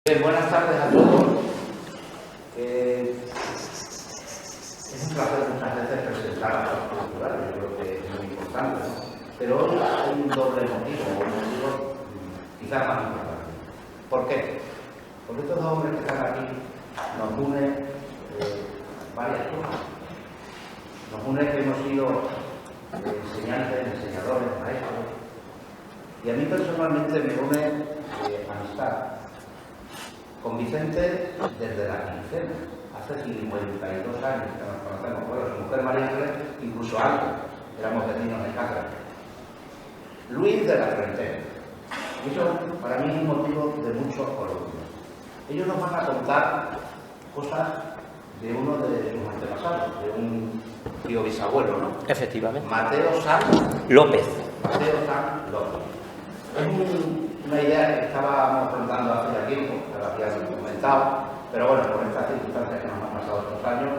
Bien, buenas tardes a todos. Es un placer muchas veces presentar a los culturales, yo creo que es muy importante, ¿no? Pero hoy hay un doble motivo, un motivo quizás más importante. ¿Por qué? Porque estos dos hombres que están aquí nos unen varias cosas. Nos une que hemos sido enseñantes, enseñadores, maestros. Y a mí personalmente me une amistad. Con Vicente desde la quincena, hace 52 años que nos conocemos. Bueno, su mujer María Ángeles incluso antes, éramos vecinos de casa. Luis de la treintena. Y eso para mí es un motivo de mucho orgullo. Ellos nos van a contar cosas de uno de sus antepasados, de un tío bisabuelo, ¿no? Efectivamente. Mateo San López. Mateo San López. Es una idea que estábamos contando hace ya tiempo, que lo había comentado, pero bueno, por estas circunstancias que nos han pasado estos años,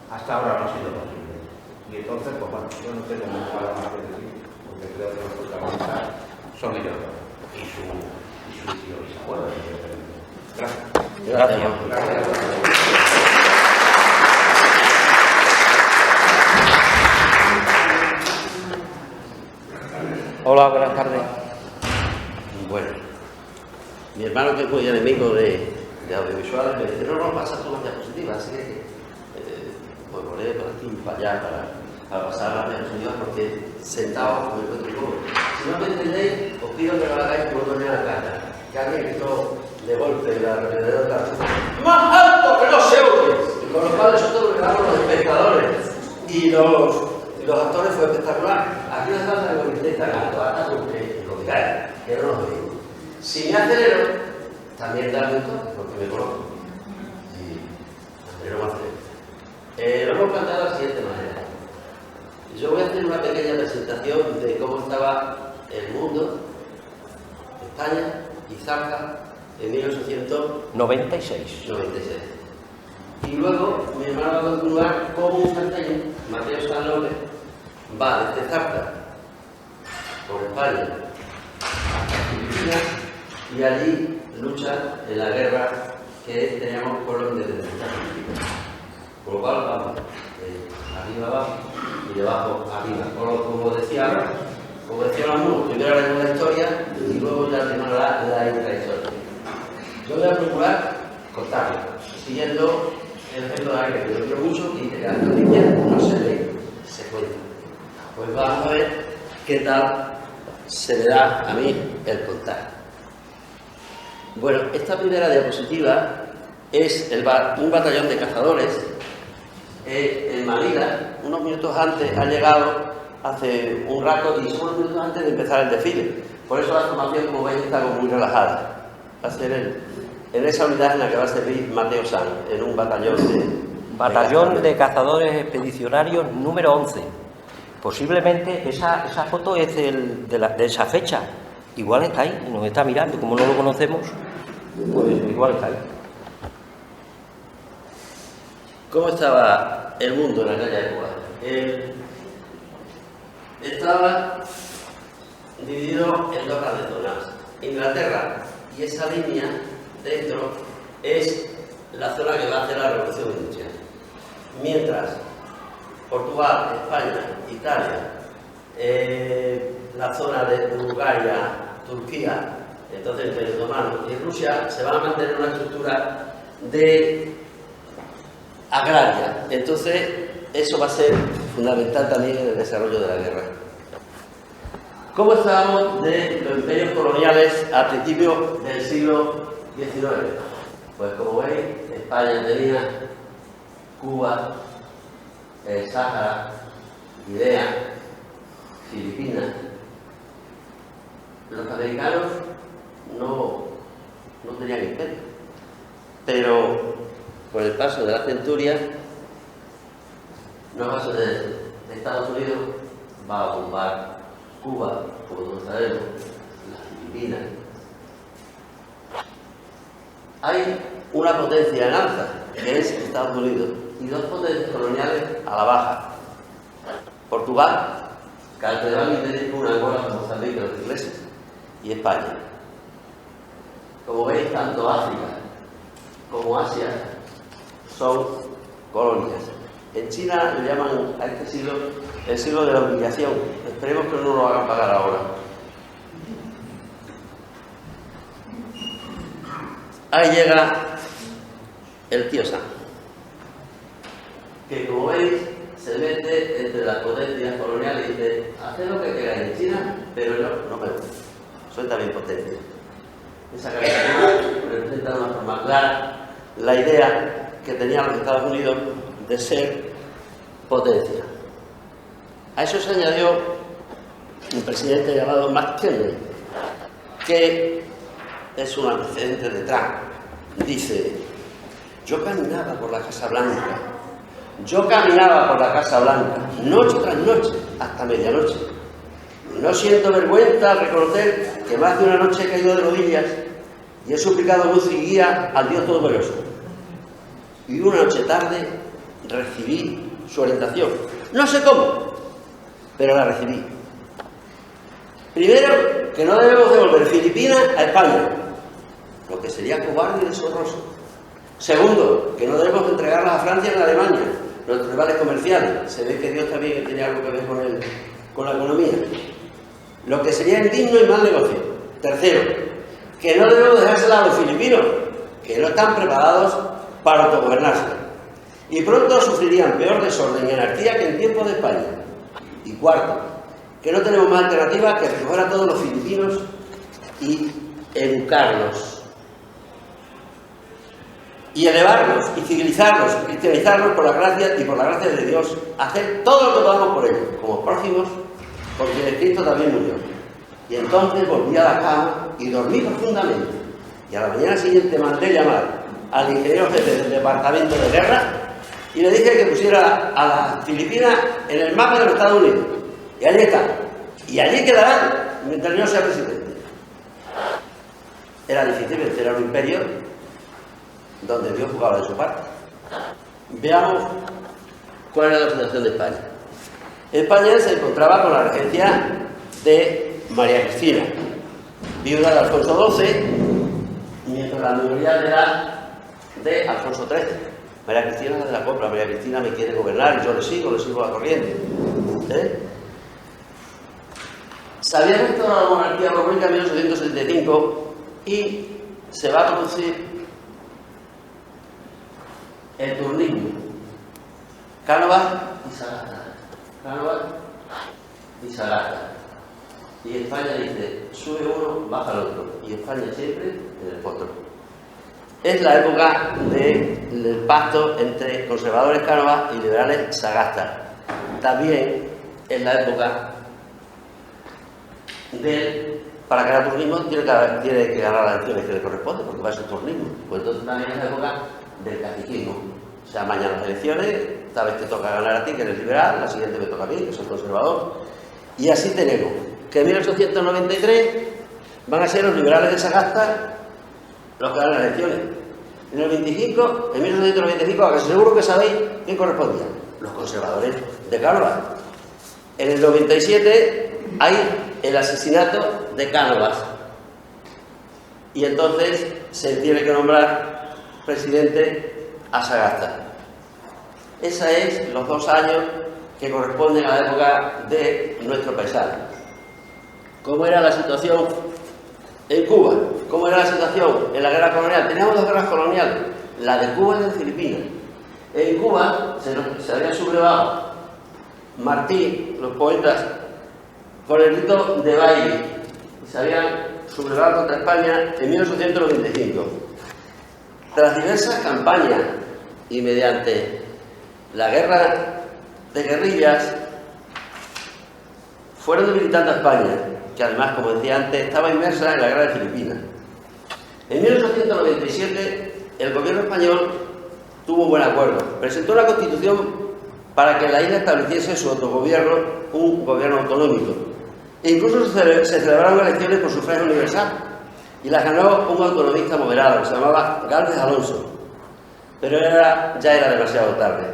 hasta ahora no ha sido posible. Y entonces, pues bueno, yo no tengo mucho más que decir, porque creo que los protagonistas son ellos dos, y su tío bisabuelo, evidentemente. Gracias. Gracias. Hola, buenas tardes. Bueno, mi hermano, que es muy enemigo de audiovisuales, me dice: no, pasa todas las diapositivas, así que pues volé por aquí y para allá para pasar las diapositivas, porque sentado me encuentro incómodo. Si no me entendéis, os pido que lo hagáis por doña la cara, que alguien gritó de golpe la repetidora ¡más alto que no se oye! Y con lo cual eso todo lo grabamos los espectadores y los actores. Fue espectacular. Aquí no hace falta que lo intentan hasta porque lo digáis, que no nos oímos. Si me acelero, también darle un toque, porque me conozco. Y no me acelero. Lo hemos planteado de la siguiente manera. Yo voy a hacer una pequeña presentación de cómo estaba el mundo, España y Zarza en 1896. 96. Y luego mi hermano va a continuar como un salteño, Mateo San López, va desde Zarza por España hasta Filipinas y allí lucha en la guerra que teníamos por la independencia filipina. Por lo cual vamos arriba abajo y de abajo arriba. Como decía alguno, primero haremos la historia y luego ya haremos la intrahistoria. Yo voy a procurar contarlo, siguiendo el ejemplo de la que yo quiero mucho, y que la noticia no se lee, se cuenta. Pues vamos a ver qué tal se me da a mí el contar. Bueno, esta primera diapositiva es un batallón de cazadores en Manila. Unos minutos antes ha llegado, hace un rato, y son unos minutos antes de empezar el desfile. Por eso la formación, como veis, está como muy relajada. Va a ser en esa unidad en la que va a servir Mateo San, en un Batallón de cazadores expedicionarios número 11. Posiblemente esa foto es de esa fecha. Igual está ahí y nos está mirando. Como no lo conocemos, pues igual está ahí. ¿Cómo estaba el mundo en aquella época? Estaba dividido en dos grandes zonas. Inglaterra, y esa línea dentro es la zona que va a hacer la revolución industrial. Mientras Portugal, España, Italia, la zona de Bulgaria, Turquía, entonces el Imperio Otomano y Rusia se van a mantener una estructura agraria. Entonces eso va a ser fundamental también en el desarrollo de la guerra. ¿Cómo estábamos de los imperios coloniales a principios del siglo XIX? Pues como veis, España tenía Cuba, el Sáhara, Guinea, Filipinas. Los americanos no tenían imperio, pero con el paso de la centuria, no paso de Estados Unidos, va a bombar Cuba, como todos sabemos, las Filipinas. Hay una potencia en alza, que es Estados Unidos, y dos potencias coloniales a la baja. Portugal, que al que le van a impedir una Angola como Mozambique, los ingleses, y España. Como veis, tanto África como Asia son colonias. En China le llaman a este siglo el siglo de la humillación. Esperemos que no lo hagan pagar ahora. Ahí llega el tío Sam, que como veis se mete entre las potencias coloniales y dice: haced lo que queráis en China, pero yo no me gusta, soy también potencia. Esa caricatura representa de una forma clara la idea que tenían los Estados Unidos de ser potencia. A eso se añadió un presidente llamado McKinley, que es un antecedente de Trump. Dice: yo caminaba por la Casa Blanca, noche tras noche, hasta medianoche. No siento vergüenza al reconocer que más de una noche he caído de rodillas y he suplicado luz y guía al Dios Todopoderoso. Y una noche tarde recibí su orientación. No sé cómo, pero la recibí. Primero, que no debemos devolver Filipinas a España, lo que sería cobarde y deshonroso. Segundo, que no debemos entregarlas a Francia y a Alemania, nuestros rivales comerciales. Se ve que Dios también tenía algo que ver con la economía, lo que sería indigno y mal negocio. Tercero, que no debemos dejársela a los filipinos, que no están preparados para autogobernarse y pronto sufrirían peor desorden y anarquía que en tiempos de España. Y cuarto, que no tenemos más alternativa que recoger a todos los filipinos y educarlos y elevarlos y civilizarlos y cristianizarlos por la gracia de Dios, hacer todo lo que podamos por ellos, como prójimos, porque Cristo también murió. Y entonces volví a la cama y dormí profundamente. Y a la mañana siguiente mandé llamar al ingeniero jefe del departamento de guerra y le dije que pusiera a las Filipinas en el mapa de los Estados Unidos. Y allí están. Y allí quedarán mientras yo sea presidente. Era difícil vencer a un imperio donde Dios jugaba de su parte. Veamos cuál era la situación de España. España se encontraba con la regencia de María Cristina, viuda de Alfonso XII, mientras la mayoría era de Alfonso XIII. María Cristina es de la compra. María Cristina me quiere gobernar y yo le sigo la corriente. Se había restaurado la monarquía borbónica en 1875 y se va a producir el turnismo. Cánovas y Sagasta. Cánovas y Sagasta. Y España dice: sube uno, baja el otro. Y España siempre en el control. Es la época del pacto entre conservadores Cánovas y liberales Sagasta. También es la época para ganar turnismo tiene que ganar las elecciones que le corresponde, porque va a ser turnismo. Pues entonces también es la época del caciquismo. O sea, mañana las elecciones, esta vez te toca ganar a ti, que eres liberal, la siguiente me toca a mí, que soy conservador. Y así tenemos que en 1893 van a ser los liberales de Sagasta los que ganan las elecciones. En el 1895, a casi seguro que sabéis quién correspondía: los conservadores de Cánovas. En el 97 hay el asesinato de Cánovas y entonces se tiene que nombrar presidente a Sagasta. Esos son los 2 años que corresponden a la época de nuestro paisaje. ¿Cómo era la situación en Cuba? ¿Cómo era la situación en la guerra colonial? Teníamos 2 guerras coloniales, la de Cuba y la de Filipinas. En Cuba se había sublevado Martí, los poetas, con el rito de baile, y se habían sublevado contra España en 1895. Tras diversas campañas y mediante la guerra de guerrillas, fueron debilitando a España, que además, como decía antes, estaba inmersa en la guerra de Filipinas. En 1897, el gobierno español tuvo un buen acuerdo. Presentó una constitución para que la isla estableciese su autogobierno, un gobierno autonómico. E incluso se celebraron elecciones por sufragio universal y las ganó un autonomista moderado que se llamaba Gálvez Alonso. Pero ya era demasiado tarde.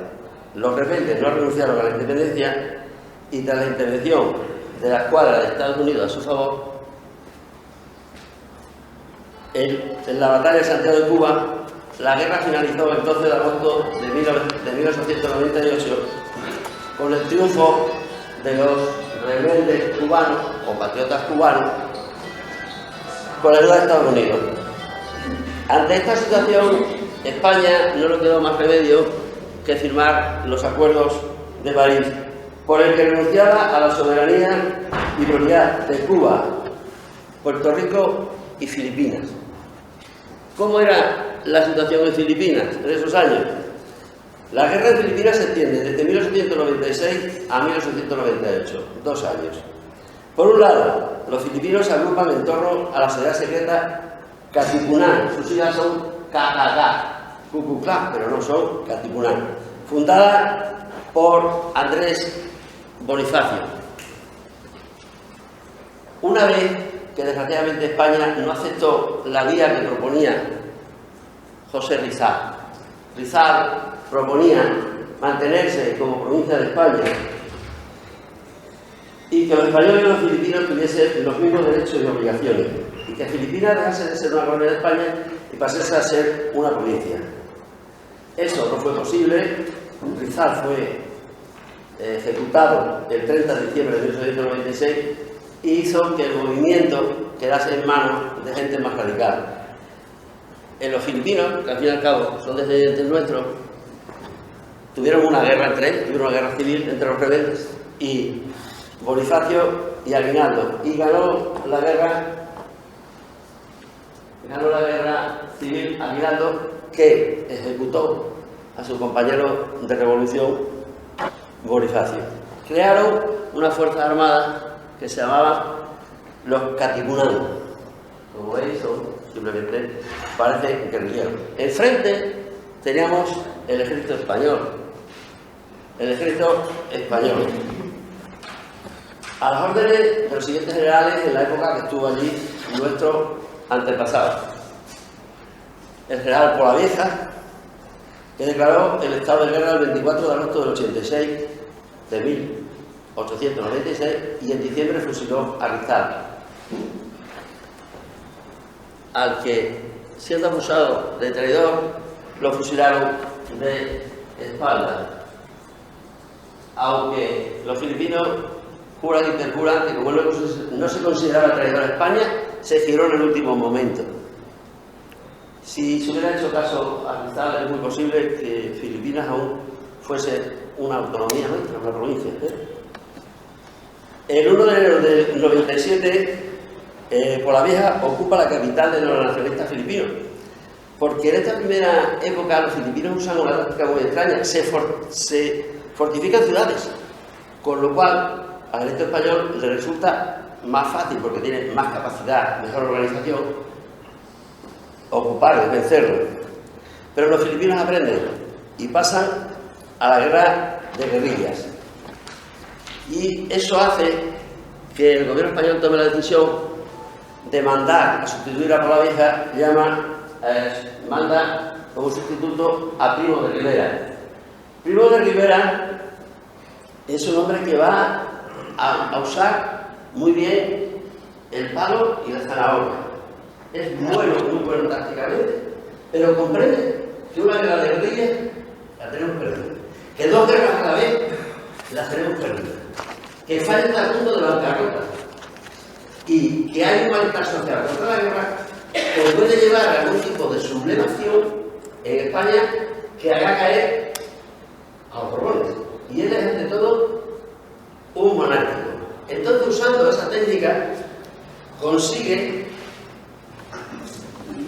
Los rebeldes no renunciaron a la independencia y tras la intervención de la escuadra de Estados Unidos a su favor, en la batalla de Santiago de Cuba, la guerra finalizó el 12 de agosto de 1898 con el triunfo de los rebeldes cubanos o patriotas cubanos con la ayuda de Estados Unidos. Ante esta situación, España no le quedó más remedio que firmar los acuerdos de París, por el que renunciaba a la soberanía y propiedad de Cuba, Puerto Rico y Filipinas. ¿Cómo era la situación en Filipinas en esos años? La guerra de Filipinas se extiende desde 1896 a 1898, 2 años. Por un lado, los filipinos se agrupan en torno a la sociedad secreta Katipunan, sus siglas son KKK, Ku Klux Klan, pero no son Katipunan, fundada por Andrés Bonifacio. Una vez que desgraciadamente España no aceptó la vía que proponía José Rizal. Rizal proponía mantenerse como provincia de España y que los españoles y los filipinos tuviesen los mismos derechos y obligaciones, y que Filipinas dejase de ser una colonia de España y pasase a ser una provincia. Eso no fue posible. Rizal fue ejecutado el 30 de diciembre de 1896 y hizo que el movimiento quedase en manos de gente más radical. En los filipinos, que al fin y al cabo son descendientes nuestros, tuvieron una guerra entre ellos, tuvieron una guerra civil entre los rebeldes y Bonifacio y Aguinaldo, y ganó la guerra civil Aguinaldo, que ejecutó a su compañero de revolución Bonifacio. Crearon una fuerza armada que se llamaba los Katipunan. Como veis, simplemente parecen guerrilleros. Enfrente teníamos el ejército español. El ejército español. A las órdenes de los siguientes generales en la época que estuvo allí nuestro antepasado. El general Polavieja, que declaró el estado de guerra el 24 de agosto del 86, de 1896, y en diciembre fusiló a Rizal, al que, siendo acusado de traidor, lo fusilaron de espalda. Aunque los filipinos juran y perjuran que como no se consideraba traidor a España, se giró en el último momento. Si se hubiera hecho caso a Rizal, es muy posible que Filipinas aún fuese una autonomía nuestra, una provincia. El 1 de enero del 97, Polavieja ocupa la capital de los nacionalistas filipinos, porque en esta primera época los filipinos usan una táctica muy extraña, se fortifican ciudades, con lo cual al ejército español le resulta más fácil, porque tiene más capacidad, mejor organización, ocupar y vencerlo. Pero los filipinos aprenden y pasan a la guerra de guerrillas. Y eso hace que el gobierno español tome la decisión de mandar a sustituir a Polavieja, manda como sustituto a Primo de Rivera. Primo de Rivera es un hombre que va a usar muy bien el palo y la zanahoria. Es bueno, muy bueno tácticamente, pero comprende que una guerra de guerrillas la tenemos perdida, que 2 guerras a la vez las tenemos perdidas, que falta el punto de la bancarrota y que hay un malestar social contra la guerra que puede llevar a algún tipo de sublevación en España que haga caer a los Borbones. Y él es, ante todo, un monárquico. Entonces, usando esa técnica, consigue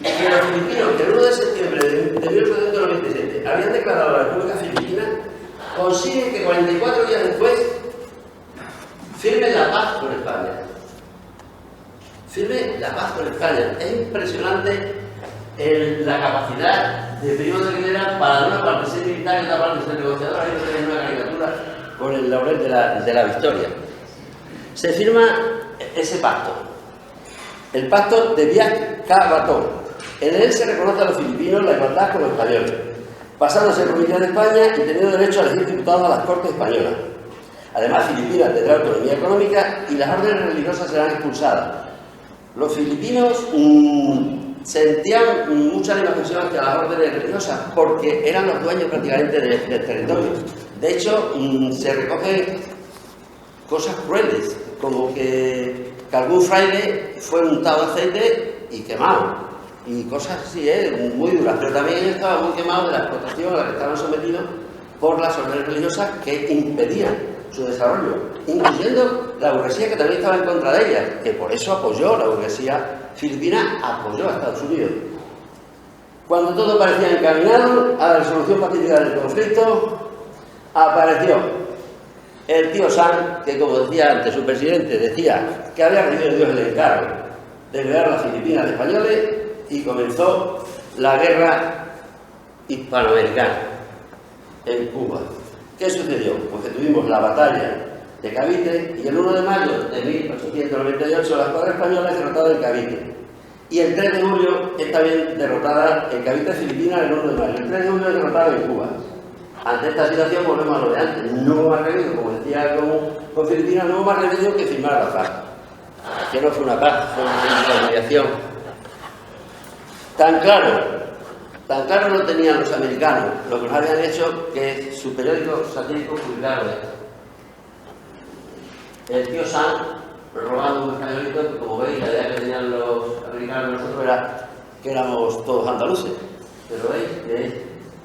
que los filipinos, que el 1 de septiembre de 1897 habían declarado la República Filipina, consiguen que 44 días después firmen la paz con España. Firme la paz con España. Es impresionante la capacidad de Primo de Rivera para de una parte ser militar y de otra parte ser negociador. Ahí tenéis una caricatura con el laurel de la victoria. Se firma ese pacto, el pacto de Biak-Ka-Bato. En él se reconoce a los filipinos la igualdad con los españoles, pasando a ser provincia de España y teniendo derecho a elegir diputados a las Cortes españolas. Además, Filipinas tendrá autonomía económica y las órdenes religiosas serán expulsadas. Los filipinos sentían mucha animación hacia las órdenes religiosas porque eran los dueños prácticamente del territorio. De hecho, se recogen cosas crueles, como que algún fraile fue untado de aceite y quemado, y cosas así, muy duras, pero también ellos estaban muy quemados de la explotación a la que estaban sometidos por las órdenes religiosas que impedían su desarrollo, incluyendo la burguesía que también estaba en contra de ellas, que por eso apoyó, la burguesía filipina apoyó a Estados Unidos. Cuando todo parecía encaminado a la resolución pacífica del conflicto, apareció el tío Sam, que como decía antes su presidente, decía que había recibido Dios el encargo de crear las Filipinas de españoles, y comenzó la guerra hispanoamericana en Cuba. ¿Qué sucedió? Pues que tuvimos la batalla de Cavite y el 1 de mayo de 1898 la escuadra española es derrotada en Cavite. Y el 3 de julio es también derrotada en Cavite, Filipinas, el 1 de mayo. El 3 de julio es derrotada en Cuba. Ante esta situación volvemos a lo de antes. No hubo más remedio, como decía con Filipinas, no hubo más remedio que firmar la paz. Que no fue una paz, fue una mediación. Tan claro no tenían los americanos lo que nos habían hecho, que su periódico satírico publicaron esto. El tío Sam robando un españolito, que como veis la idea que tenían los americanos de nosotros era que éramos todos andaluces, pero veis que es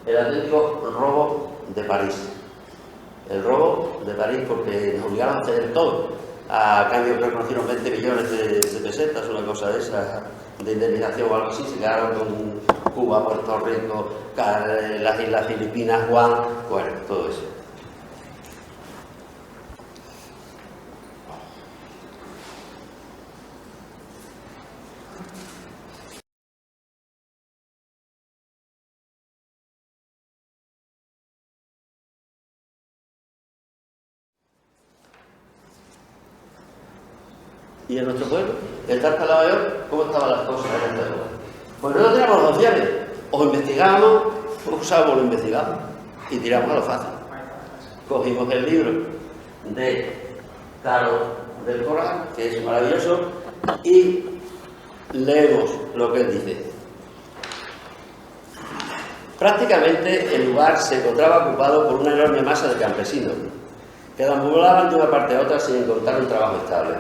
el auténtico robo de París. El robo de París, porque nos obligaron a ceder todo. A cambio creo que nos dieron 20 millones de pesetas, una cosa de esa, de indemnización o algo así. Se quedaron con Cuba, Puerto Rico, las Islas Filipinas, Guam, bueno, todo eso. Y en nuestro pueblo, el Tarta de Nueva York, ¿cómo estaban las cosas en esta época? Pues nosotros teníamos dos opciones: o investigábamos o usábamos lo investigado y tiramos a lo fácil. Cogimos el libro de Caro del Corral, que es maravilloso, y leemos lo que él dice. Prácticamente el lugar se encontraba ocupado por una enorme masa de campesinos que deambulaban de una parte a otra sin encontrar un trabajo estable.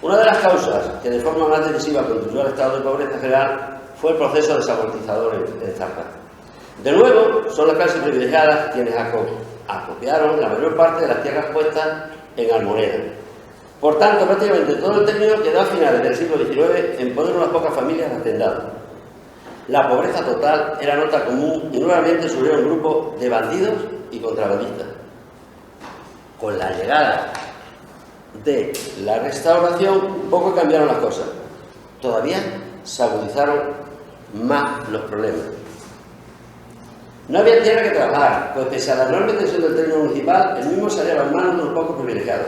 Una de las causas que de forma más decisiva contribuyó al estado de pobreza general fue el proceso desamortizador en Zarpa. De nuevo, son las clases privilegiadas quienes acopiaron la mayor parte de las tierras puestas en almoneda. Por tanto, prácticamente todo el término quedó a finales del siglo XIX en poder de unas pocas familias de hacendados. La pobreza total era nota común y nuevamente surgieron grupos de bandidos y contrabandistas. Con la llegada de la Restauración, poco cambiaron las cosas. Todavía se agudizaron más los problemas. No había tierra que trabajar, pues pese a la enorme tensión del término municipal, el mismo salía a las manos de unos pocos privilegiados.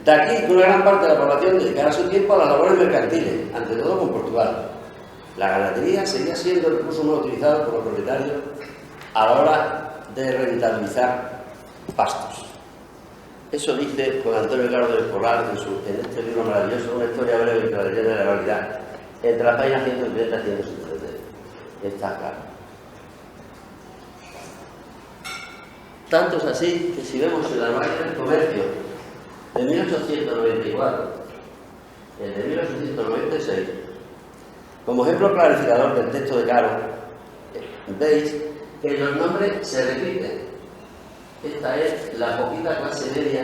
De aquí que una gran parte de la población dedicara su tiempo a las labores mercantiles, ante todo con Portugal. La ganadería seguía siendo el recurso más utilizado por los propietarios a la hora de rentabilizar pastos. Eso dice Juan Antonio Ricardo del Corral en este libro maravilloso, Una historia breve entre la leyenda y la realidad, entre las páginas 130 y 173. Está claro. Tanto es así que si vemos el anuario del comercio de 1894, el de 1896, como ejemplo clarificador del texto de Caro, veis que los nombres se repiten. Esta es la poquita clase media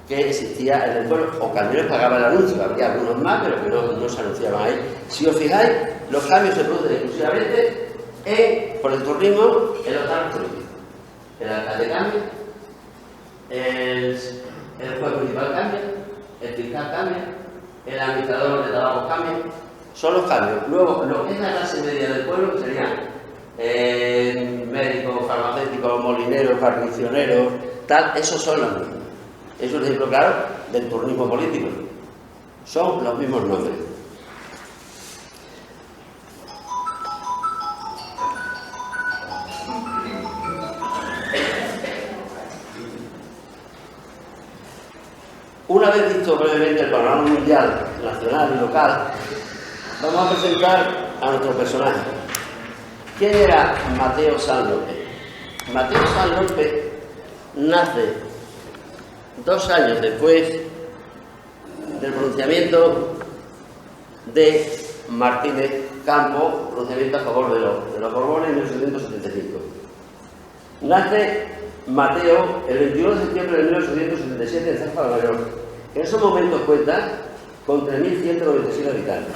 que existía en el pueblo, o que al menos pagaba el anuncio. Había algunos más, pero que no se anunciaban ahí. Si os fijáis, los cambios se producen exclusivamente por el turismo en los tramos turísticos. El alcalde cambia, el juez municipal cambia, el fiscal cambia, el administrador de tabaco cambia. Son los cambios. Luego, lo que es la clase media del pueblo, que serían médicos, farmacéuticos, molineros, carniceros, tal, esos son los mismos. Es un ejemplo claro del turismo político. Son los mismos nombres. Una vez visto brevemente el panorama mundial, nacional y local, vamos a presentar a nuestro personaje. ¿Quién era Mateo Sanllope? Mateo Sanllope nace 2 años después del pronunciamiento de Martínez Campo, pronunciamiento a favor de los Borbones en 1875. Nace Mateo el 21 de septiembre de 1877 en Zarza la Mayor. En esos momentos cuenta con 3.197 habitantes.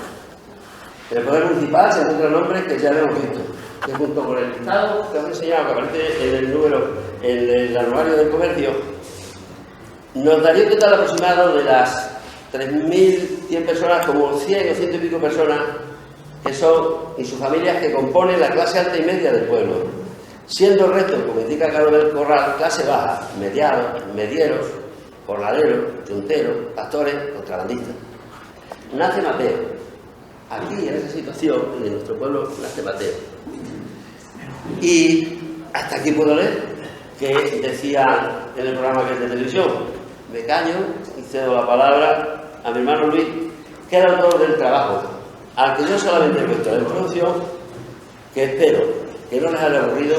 En el poder municipal se encuentran nombres que ya hemos visto, que junto con el listado que os he enseñado, que aparece en el número, en el anuario del comercio, nos daría un total aproximado de las 3.100 personas, como 100 o 100 y pico personas que son, y sus familias, que componen la clase alta y media del pueblo, siendo el resto, como indica el Caro del Corral, clase baja, medieros, jornaleros, yunteros, pastores, contrabandistas. Nace Mateo. Aquí, en esa situación, en nuestro pueblo, nace Mateo. Y hasta aquí puedo leer, que decía en el programa que es de televisión. Me callo y cedo la palabra a mi hermano Luis, que era autor del trabajo, al que yo solamente he puesto la introducción, que espero que no les haya aburrido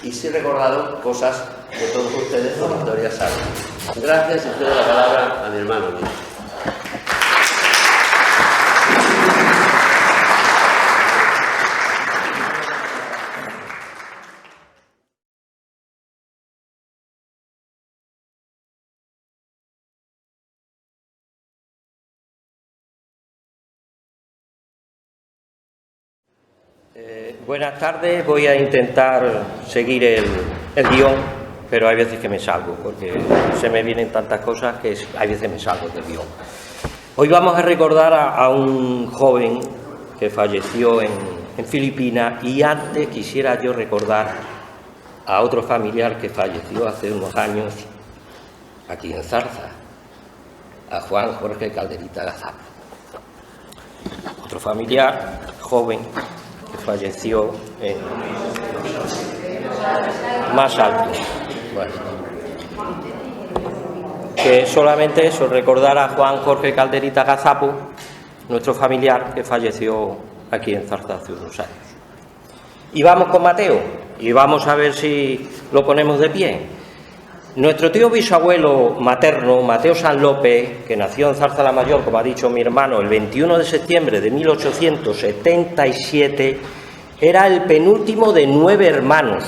y sí recordado cosas que todos ustedes por la historia saben. Gracias y cedo la palabra a mi hermano Luis. Buenas tardes, voy a intentar seguir el guión, pero hay veces que me salgo, porque se me vienen tantas cosas que hay veces me salgo del guión. Hoy vamos a recordar a un joven que falleció en Filipinas, y antes quisiera yo recordar a otro familiar que falleció hace unos años aquí en Zarza, a Juan Jorge Calderita Gazapo. Otro familiar joven que falleció en más alto. Bueno, que solamente eso, recordar a Juan Jorge Calderita Gazapo, nuestro familiar que falleció aquí en Zarza hace unos años. Y vamos con Mateo, y vamos a ver si lo ponemos de pie. Nuestro tío bisabuelo materno, Mateo Sanllope, que nació en Zarza la Mayor, como ha dicho mi hermano, el 21 de septiembre de 1877, era el penúltimo de 9 hermanos.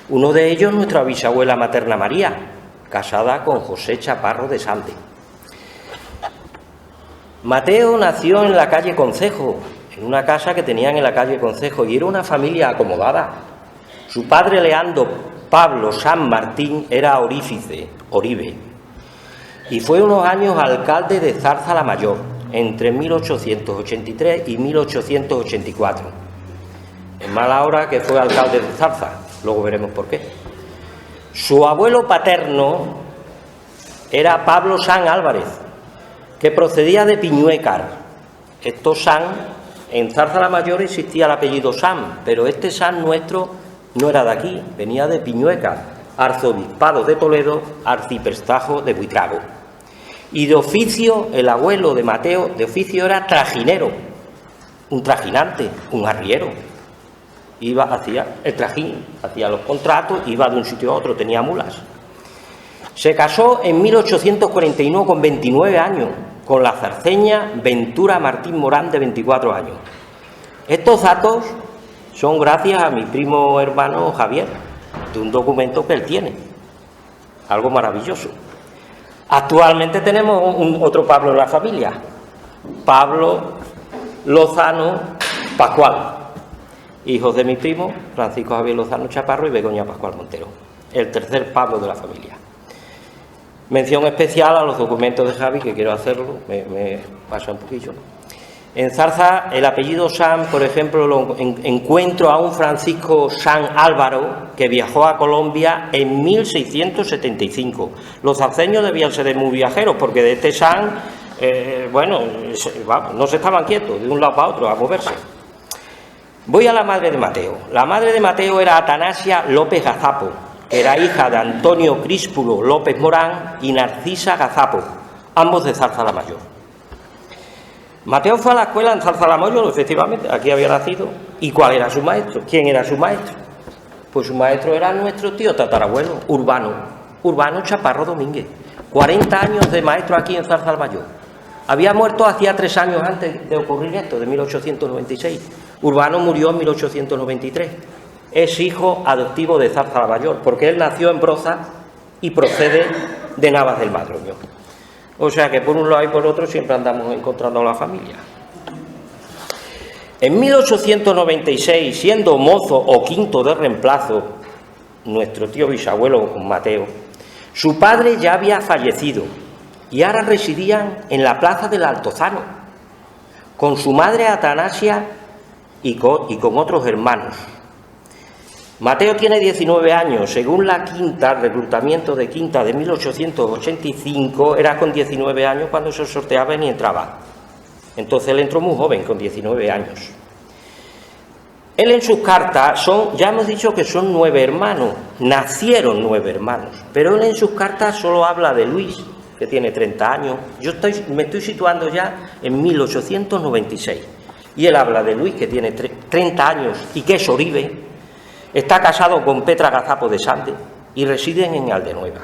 Uno de ellos, nuestra bisabuela materna María, casada con José Chaparro de Sande. Mateo nació en la calle Concejo, en una casa que tenían en la calle Concejo, y era una familia acomodada. Su padre, Leandro Pablo San Martín, era oribe, y fue unos años alcalde de Zarza la Mayor, entre 1883 y 1884. En mala hora que fue alcalde de Zarza, luego veremos por qué. Su abuelo paterno era Pablo San Álvarez, que procedía de Piñuecar. Estos San, en Zarza la Mayor existía el apellido San, pero este San nuestro no era de aquí, venía de Piñuecar, arzobispado de Toledo, arciprestajo de Buitrago. Y de oficio, el abuelo de Mateo, de oficio era trajinero, un trajinante, un arriero. Hacía el trajín, hacía los contratos, iba de un sitio a otro, tenía mulas. Se casó en 1841 con 29 años, con la zarceña Ventura Martín Morán, de 24 años. Estos datos son gracias a mi primo hermano Javier, de un documento que él tiene, algo maravilloso. Actualmente tenemos otro Pablo en la familia, Pablo Lozano Pascual, hijos de mi primo Francisco Javier Lozano Chaparro y Begoña Pascual Montero, el tercer Pablo de la familia. Mención especial a los documentos de Javi, que quiero hacerlo, me pasa un poquillo. En Zarza, el apellido San, por ejemplo, lo encuentro a un Francisco San Álvaro, que viajó a Colombia en 1675. Los zarceños debían ser muy viajeros, porque de este San, no se estaban quietos, de un lado para otro, a moverse. Voy a la madre de Mateo. La madre de Mateo era Atanasia López Gazapo, que era hija de Antonio Críspulo López Morán y Narcisa Gazapo, ambos de Zarza la Mayor. Mateo fue a la escuela en Zarzalamayo, efectivamente, aquí había nacido. ¿Y cuál era su maestro? ¿Quién era su maestro? Pues su maestro era nuestro tío tatarabuelo, Urbano Chaparro Domínguez. 40 años de maestro aquí en Zarzalamayo. Había muerto hacía 3 años antes de ocurrir esto, de 1896. Urbano murió en 1893. Es hijo adoptivo de Zarzalamayo, porque él nació en Broza y procede de Navas del Madroño. O sea que por un lado y por otro siempre andamos encontrando a la familia. En 1896, siendo mozo o quinto de reemplazo, nuestro tío bisabuelo Mateo, su padre ya había fallecido y ahora residían en la plaza del Altozano, con su madre Atanasia y con otros hermanos. Mateo tiene 19 años, según la quinta, el reclutamiento de quinta de 1885, era con 19 años cuando se sorteaba y entraba. Entonces él entró muy joven, con 19 años. Él en sus cartas ya hemos dicho que son 9 hermanos, nacieron 9 hermanos, pero él en sus cartas solo habla de Luis, que tiene 30 años. Yo me estoy situando ya en 1896, y él habla de Luis, que tiene 30 años y que es oribe. Está casado con Petra Gazapo de Sande y residen en Aldenueva.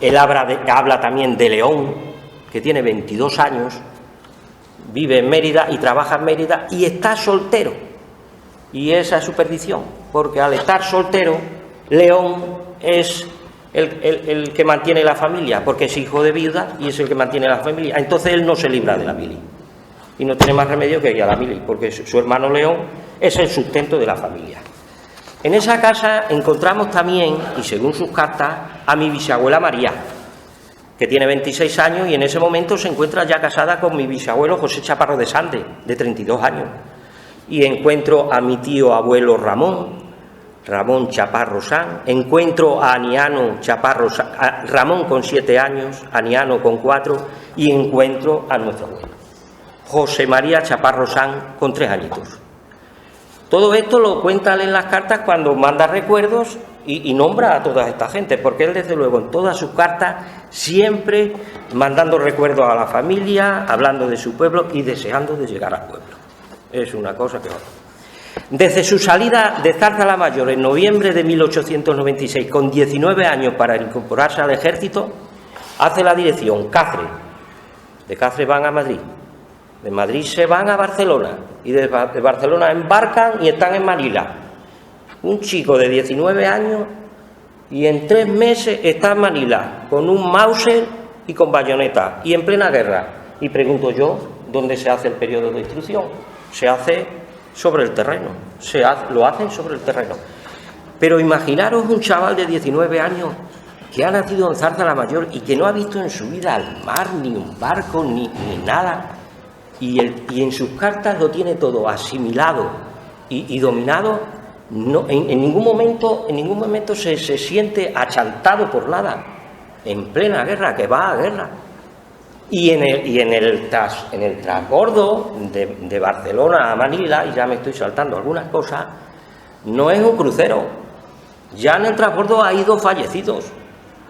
Él habla también de León, que tiene 22 años, vive en Mérida y trabaja en Mérida y está soltero. Y esa es su perdición, porque al estar soltero, León es el que mantiene la familia, porque es hijo de viuda y es el que mantiene la familia. Entonces él no se libra de la mili y no tiene más remedio que ir a la mili, porque su hermano León es el sustento de la familia. En esa casa encontramos también, y según sus cartas, a mi bisabuela María, que tiene 26 años y en ese momento se encuentra ya casada con mi bisabuelo José Chaparro de Sande, de 32 años. Y encuentro a mi tío abuelo Ramón Chaparro San, encuentro a Aniano Chaparro San, a Ramón con 7 años, Aniano con 4, y encuentro a nuestro abuelo, José María Chaparro San, con 3 añitos. Todo esto lo cuenta él en las cartas cuando manda recuerdos y nombra a toda esta gente, porque él desde luego en todas sus cartas siempre mandando recuerdos a la familia, hablando de su pueblo y deseando de llegar al pueblo. Es una cosa que... Desde su salida de Zarzalamayo en noviembre de 1896, con 19 años para incorporarse al ejército, hace la dirección Cáceres. De Cáceres van a Madrid. De Madrid se van a Barcelona y de Barcelona embarcan y están en Manila. Un chico de 19 años y en 3 meses está en Manila con un Mauser y con bayoneta y en plena guerra. Y pregunto yo, ¿dónde se hace el periodo de instrucción? Se hace sobre el terreno, lo hacen sobre el terreno. Pero imaginaros un chaval de 19 años que ha nacido en Zarzalamayo y que no ha visto en su vida el mar, ni un barco, ni nada. Y en sus cartas lo tiene todo asimilado y dominado. No, en ningún momento se siente achantado por nada. En plena guerra, que va a guerra. Y en el transbordo de Barcelona a Manila, y ya me estoy saltando algunas cosas, no es un crucero. Ya en el transbordo hay 2 fallecidos.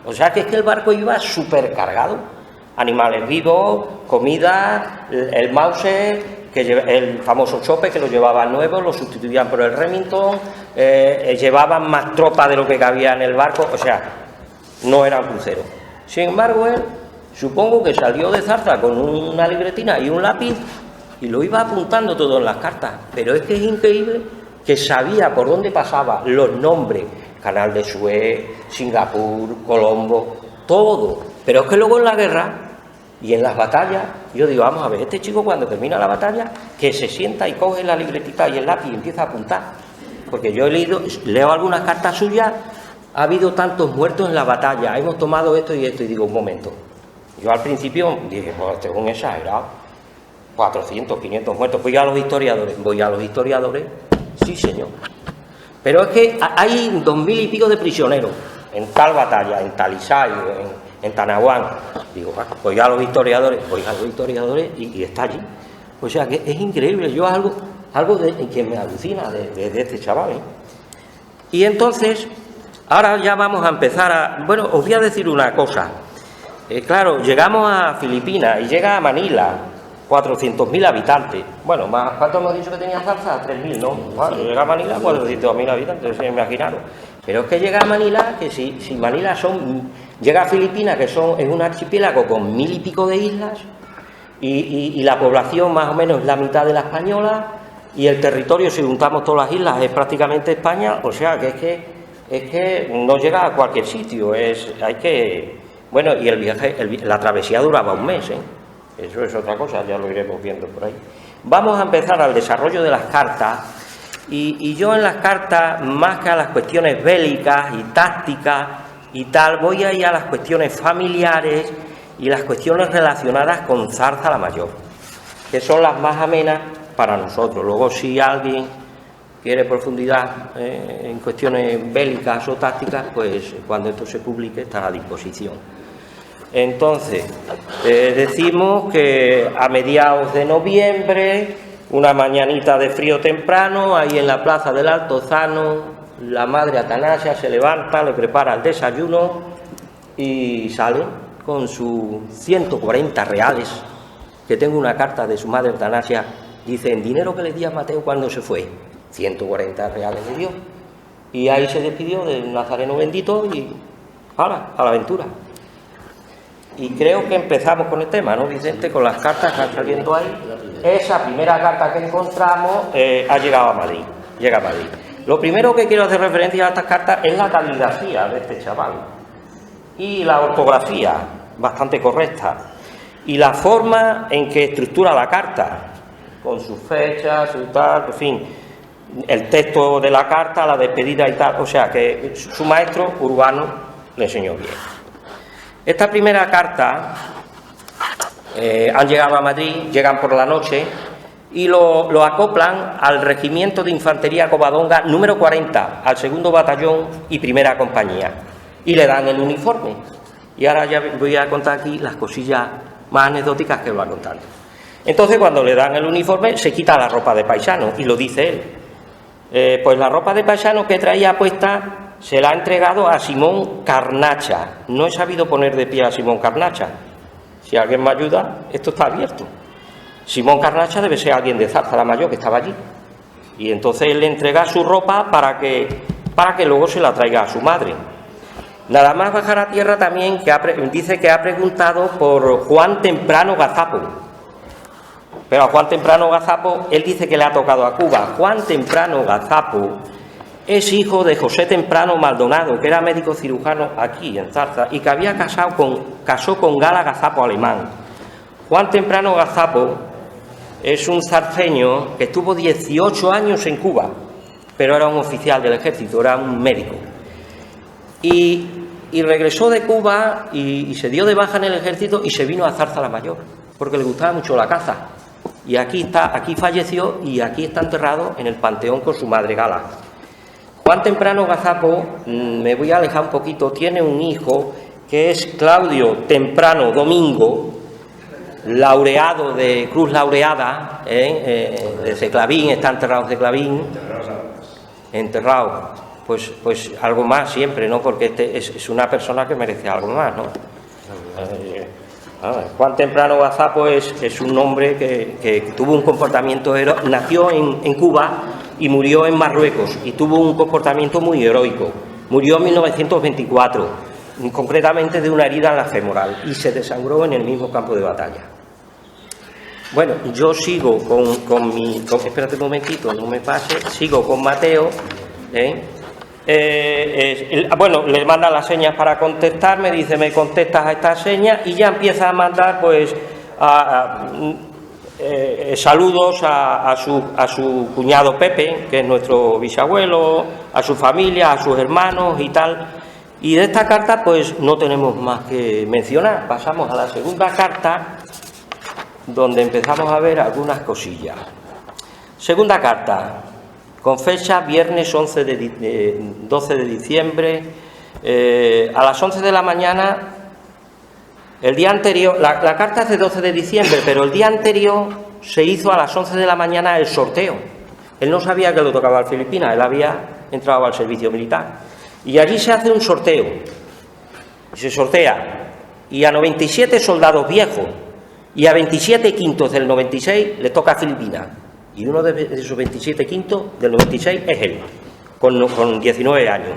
O sea que es que el barco iba supercargado. Animales vivos, comida, el Mauser, el famoso chope que lo llevaban nuevo, lo sustituían por el Remington, llevaban más tropa de lo que cabía en el barco, o sea, no era un crucero. Sin embargo, él, supongo que salió de Zarza con una libretina y un lápiz y lo iba apuntando todo en las cartas, pero es que es increíble que sabía por dónde pasaba, los nombres, Canal de Suez, Singapur, Colombo, todo, pero es que luego en la guerra y en las batallas, yo digo, vamos a ver, este chico cuando termina la batalla, que se sienta y coge la libretita y el lápiz y empieza a apuntar. Porque yo leo algunas cartas suyas, ha habido tantos muertos en la batalla, hemos tomado esto y digo, un momento. Yo al principio dije, pues este es un exagerado, 400, 500 muertos, voy a los historiadores, sí señor. Pero es que hay 2000 y pico de prisioneros en tal batalla, en Talisay, en Tanahuán. Digo, voy a los historiadores y está allí. O sea que es increíble, yo algo que me alucina de este chaval, ¿eh? Y entonces, ahora ya vamos a empezar bueno, os voy a decir una cosa. Claro, llegamos a Filipinas y llega a Manila 400.000 habitantes. Bueno, más, ¿cuánto hemos dicho que tenía Zarza? 3.000, ¿no? Bueno, llega a Manila, 400.000 habitantes, imaginaros. Pero es que llega a Manila, que si Manila llega a Filipinas, que es un archipiélago con 1.000 y pico de islas, y la población más o menos es la mitad de la española, y el territorio, si juntamos todas las islas, es prácticamente España, o sea que es que no llega a cualquier sitio, bueno, y el viaje, la travesía duraba un mes, ¿eh? Eso es otra cosa, ya lo iremos viendo por ahí. Vamos a empezar al desarrollo de las cartas, y yo en las cartas, más que a las cuestiones bélicas y tácticas y tal, voy a ir a las cuestiones familiares y las cuestiones relacionadas con Zarza la Mayor, que son las más amenas para nosotros. Luego, si alguien quiere profundidad en cuestiones bélicas o tácticas, pues cuando esto se publique estará a disposición. Entonces, decimos que a mediados de noviembre, una mañanita de frío temprano, ahí en la plaza del Altozano, la madre Atanasia se levanta, le prepara el desayuno y sale con sus 140 reales, que tengo una carta de su madre Atanasia, dice, en dinero que le di a Mateo cuando se fue, 140 reales le dio, y ahí se despidió del Nazareno bendito y a la aventura. Y creo que empezamos con el tema, ¿no, Vicente? Con las cartas que están saliendo ahí. Esa primera carta que encontramos ha llegado a Madrid, llega a Madrid. Lo primero que quiero hacer referencia a estas cartas es la caligrafía de este chaval y la ortografía, bastante correcta, y la forma en que estructura la carta, con sus fechas, su tal, en fin, el texto de la carta, la despedida y tal, o sea que su maestro Urbano le enseñó bien. Esta primera carta han llegado a Madrid, llegan por la noche y lo acoplan al Regimiento de Infantería Covadonga número 40, al 2º Batallón y Primera Compañía, y le dan el uniforme. Y ahora ya voy a contar aquí las cosillas más anecdóticas que va contando. Entonces, cuando le dan el uniforme, se quita la ropa de paisano, y lo dice él. Pues la ropa de paisano que traía puesta se la ha entregado a Simón Carnacha. No he sabido poner de pie a Simón Carnacha. Si alguien me ayuda, esto está abierto. Simón Carnacha debe ser alguien de Zarza la Mayor que estaba allí. Y entonces él le entrega su ropa para que luego se la traiga a su madre. Nada más bajar a tierra también, dice que ha preguntado por Juan Temprano Gazapo. Pero a Juan Temprano Gazapo, él dice que le ha tocado a Cuba. Juan Temprano Gazapo es hijo de José Temprano Maldonado, que era médico cirujano aquí en Zarza y que había casó con Gala Gazapo alemán. Juan Temprano Gazapo es un zarceño que estuvo 18 años en Cuba, pero era un oficial del ejército, era un médico. Y regresó de Cuba y se dio de baja en el ejército y se vino a Zarza la Mayor, porque le gustaba mucho la caza. Y aquí falleció y aquí está enterrado en el panteón con su madre Gala. Juan Temprano Gazapo, me voy a alejar un poquito, tiene un hijo que es Claudio Temprano Domingo, laureado de Cruz Laureada, de Seclavín, está enterrado en Seclavín, enterrado, pues algo más siempre, ¿no? Porque es una persona que merece algo más, ¿no? Juan Temprano Gazapo es un hombre que tuvo un comportamiento heroico, nació en Cuba y murió en Marruecos y tuvo un comportamiento muy heroico. Murió en 1924, concretamente de una herida en la femoral, y se desangró en el mismo campo de batalla. Bueno, yo sigo espérate un momentito, no me pase, sigo con Mateo. Bueno, le manda las señas para contestar, me dice, me contestas a estas señas, y ya empieza a mandar pues saludos a su cuñado Pepe, que es nuestro bisabuelo, a su familia, a sus hermanos y tal. Y de esta carta pues no tenemos más que mencionar. Pasamos a la segunda carta, donde empezamos a ver algunas cosillas. Segunda carta, con fecha viernes 12 de diciembre, a las 11 de la mañana. El día anterior, la carta es de 12 de diciembre, pero el día anterior se hizo a las 11 de la mañana el sorteo. Él no sabía que lo tocaba al Filipinas, él había entrado al servicio militar. Y allí se hace un sorteo, y se sortea, y a 97 soldados viejos, Y a 27 quintos del 96 le toca a Filipinas. Y uno de esos 27 quintos del 96 es él, con 19 años.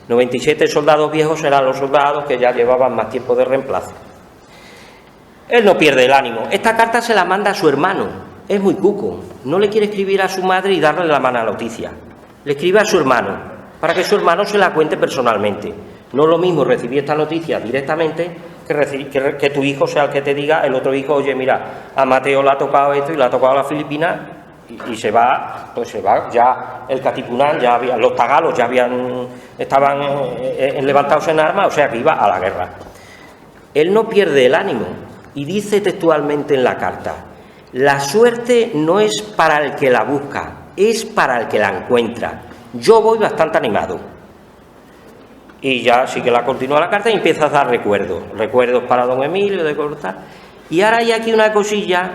97 soldados viejos eran los soldados que ya llevaban más tiempo de reemplazo. Él no pierde el ánimo. Esta carta se la manda a su hermano. Es muy cuco. No le quiere escribir a su madre y darle la mala noticia. Le escribe a su hermano, para que su hermano se la cuente personalmente. No es lo mismo recibir esta noticia directamente que tu hijo sea el que te diga, el otro hijo, oye, mira, a Mateo le ha tocado esto y le ha tocado a la Filipina, y se va, pues se va, ya el Katipunan, ya había, los tagalos ya estaban levantados en armas, o sea que iba a la guerra. Él no pierde el ánimo y dice textualmente en la carta: la suerte no es para el que la busca, es para el que la encuentra. Yo voy bastante animado. Y ya sí que la continúa la carta y empieza a dar recuerdos para don Emilio de Corta. Y ahora hay aquí una cosilla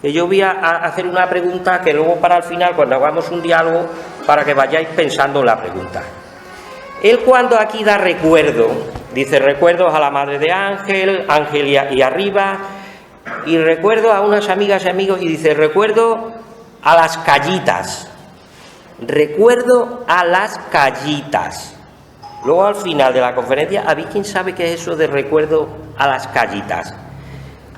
que yo voy a hacer una pregunta que luego para el final, cuando hagamos un diálogo, para que vayáis pensando en la pregunta. Él cuando aquí da recuerdo, dice recuerdos a la madre de Ángel, Ángel y arriba, y recuerdo a unas amigas y amigos, y dice recuerdo a las callitas, recuerdo a las callitas. Luego al final de la conferencia, ¿habéis quién sabe qué es eso de recuerdo a las callitas?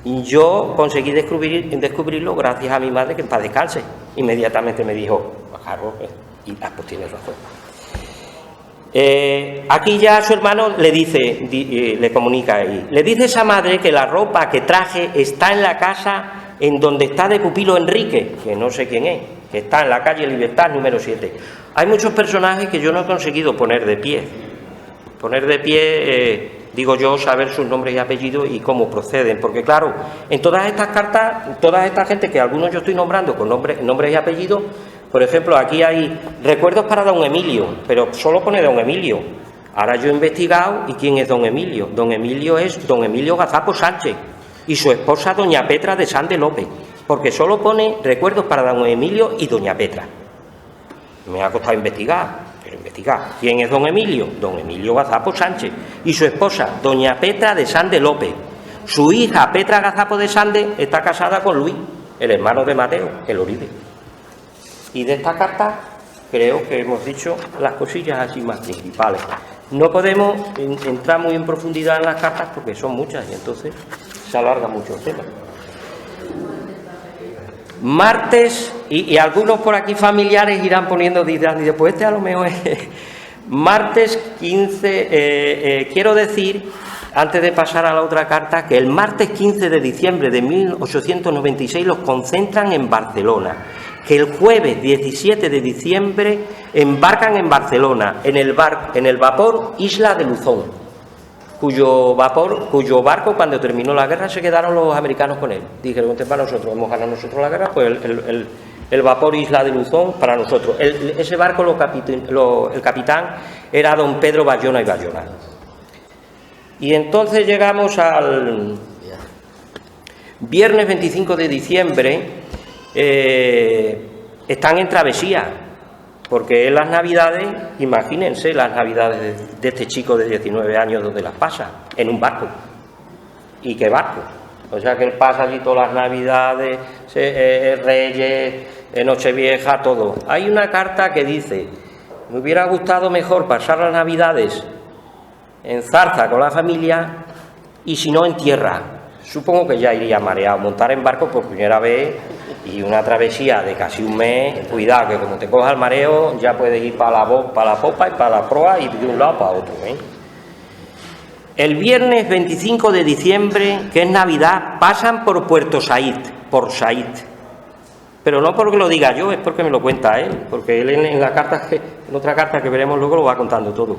Yo conseguí descubrirlo gracias a mi madre, que en paz descanse. Inmediatamente me dijo, claro, y pues tienes razón. Aquí ya su hermano le dice, le comunica ahí, le dice a esa madre que la ropa que traje está en la casa en donde está de pupilo Enrique, que no sé quién es, que está en la calle Libertad número 7. Hay muchos personajes que yo no he conseguido poner de pie. Digo yo, saber sus nombres y apellidos y cómo proceden, porque claro, en todas estas cartas, toda esta gente que algunos yo estoy nombrando con nombres y apellidos, por ejemplo, aquí hay recuerdos para don Emilio, pero solo pone don Emilio. Ahora yo he investigado, ¿y quién es don Emilio? Don Emilio es don Emilio Gazapo Sánchez y su esposa doña Petra de Sande López, porque solo pone recuerdos para don Emilio y doña Petra. Me ha costado investigar. ¿Quién es don Emilio? Don Emilio Gazapo Sánchez y su esposa, doña Petra de Sande López. Su hija, Petra Gazapo de Sande, está casada con Luis, el hermano de Mateo, el Oribe. Y de esta carta creo que hemos dicho las cosillas así más principales. No podemos entrar muy en profundidad en las cartas porque son muchas y entonces se alarga mucho el tema. Martes, y algunos por aquí familiares irán poniendo, dirán, y después a lo mejor es martes 15, quiero decir, antes de pasar a la otra carta, que el martes 15 de diciembre de 1896 los concentran en Barcelona, que el jueves 17 de diciembre embarcan en Barcelona, en el vapor Isla de Luzón, cuyo barco, cuando terminó la guerra, se quedaron los americanos con él. Dijeron, para nosotros, hemos ganado nosotros la guerra, pues el vapor Isla de Luzón para nosotros. Ese barco, el capitán, era don Pedro Bayona y Bayona. Y entonces llegamos al viernes 25 de diciembre, están en travesía. Porque en las Navidades, imagínense las Navidades de este chico de 19 años donde las pasa, en un barco. ¿Y qué barco? O sea que él pasa allí todas las Navidades, Reyes, Nochevieja, todo. Hay una carta que dice, me hubiera gustado mejor pasar las Navidades en Zarza con la familia y si no en tierra. Supongo que ya iría mareado, montar en barco por primera vez y una travesía de casi un mes. Cuidado que como te coja el mareo ya puedes ir para la popa y para la proa y de un lado para otro, ¿eh? El viernes 25 de diciembre, que es Navidad, pasan por Puerto Saíd, pero no porque lo diga yo, es porque me lo cuenta él, porque él en otra carta que veremos luego lo va contando todo.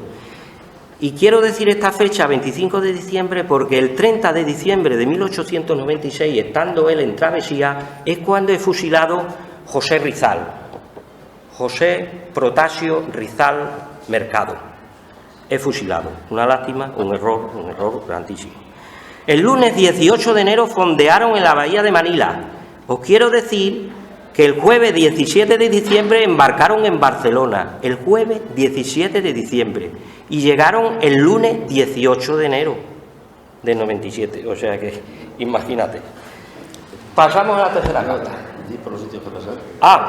Y quiero decir esta fecha, 25 de diciembre, porque el 30 de diciembre de 1896, estando él en travesía, es cuando es fusilado José Rizal, José Protasio Rizal Mercado. Es fusilado. Una lástima, un error grandísimo. El lunes 18 de enero fondearon en la bahía de Manila. Os quiero decir que el jueves 17 de diciembre embarcaron en Barcelona, el jueves 17 de diciembre, y llegaron el lunes 18 de enero del 97, o sea que imagínate. Pasamos a la tercera carta. Di por los sitios que pasan.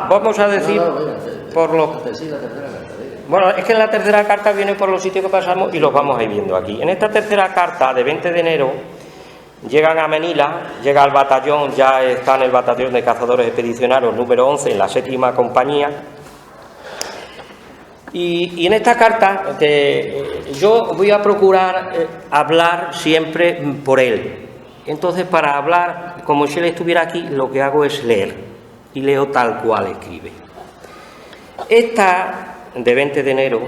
Vamos a decir por los... Sí, la tercera carta. Bueno, es que en la tercera carta viene por los sitios que pasamos y los vamos a ir viendo aquí. En esta tercera carta de 20 de enero llegan a Manila, llega al batallón, ya está en el batallón de cazadores expedicionarios número 11 en la 7ª compañía. Y en esta carta yo voy a procurar hablar siempre por él. Entonces, para hablar como si él estuviera aquí, lo que hago es leer, y leo tal cual escribe. Esta de 20 de enero,